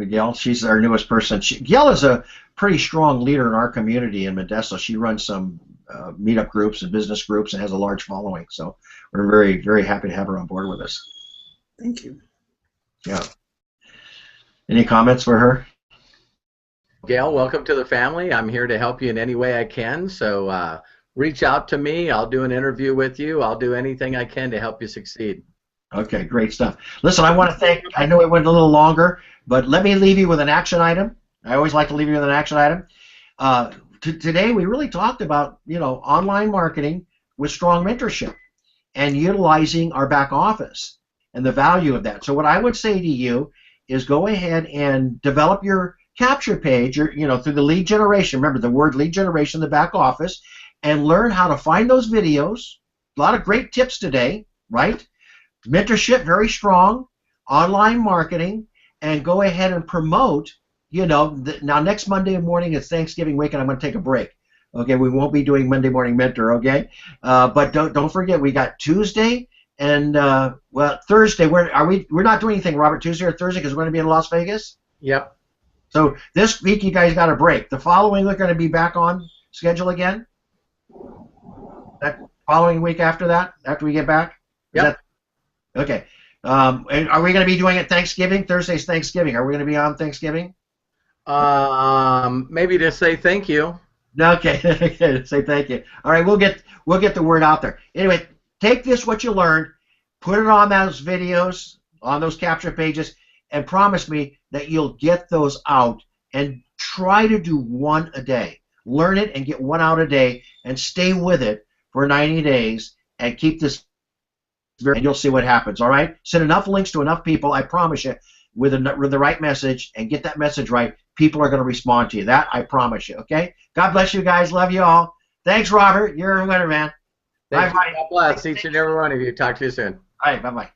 Gail, she's our newest person. Gail is a pretty strong leader in our community in Modesto. She runs some meetup groups and business groups and has a large following. So we're very, very happy to have her on board with us. Thank you. Yeah. Any comments for her? Gail, welcome to the family. I'm here to help you in any way I can. So reach out to me. I'll do an interview with you. I'll do anything I can to help you succeed. Okay, great stuff. Listen, I want to thank, I know it went a little longer, but let me leave you with an action item. I always like to leave you with an action item. Today we really talked about, you know, online marketing with strong mentorship and utilizing our back office and the value of that. So what I would say to you is go ahead and develop your capture page, you know, through the lead generation. Remember the word lead generation in the back office, and learn how to find those videos. A lot of great tips today. right? Mentorship, very strong. Online marketing, and go ahead and promote. You know, now next Monday morning is Thanksgiving week, and I'm going to take a break. Okay, we won't be doing Monday Morning Mentor. Okay, but don't forget we got Tuesday and well Thursday. We're not doing anything, Robert, Tuesday or Thursday because we're going to be in Las Vegas. Yep. So this week you guys got a break. The following week we're going to be back on schedule again. That following week after that, after we get back. Yep. Okay. And are we going to be doing it Thanksgiving? Thursday's Thanksgiving. Are we going to be on Thanksgiving? Maybe to say thank you. Okay. Say thank you. All right, we'll get the word out there. Anyway, take this what you learned, put it on those videos, on those capture pages, and promise me that you'll get those out and try to do one a day. Learn it and get one out a day and stay with it for 90 days and keep this, and you'll see what happens. All right? Send enough links to enough people, I promise you, with the right message, and get that message right, people are going to respond to you. That I promise you. Okay? God bless you guys. Love you all. Thanks, Robert. You're a winner, man. Thanks. Bye-bye. God bless each and every one of you. Talk to you soon. All right. Bye-bye.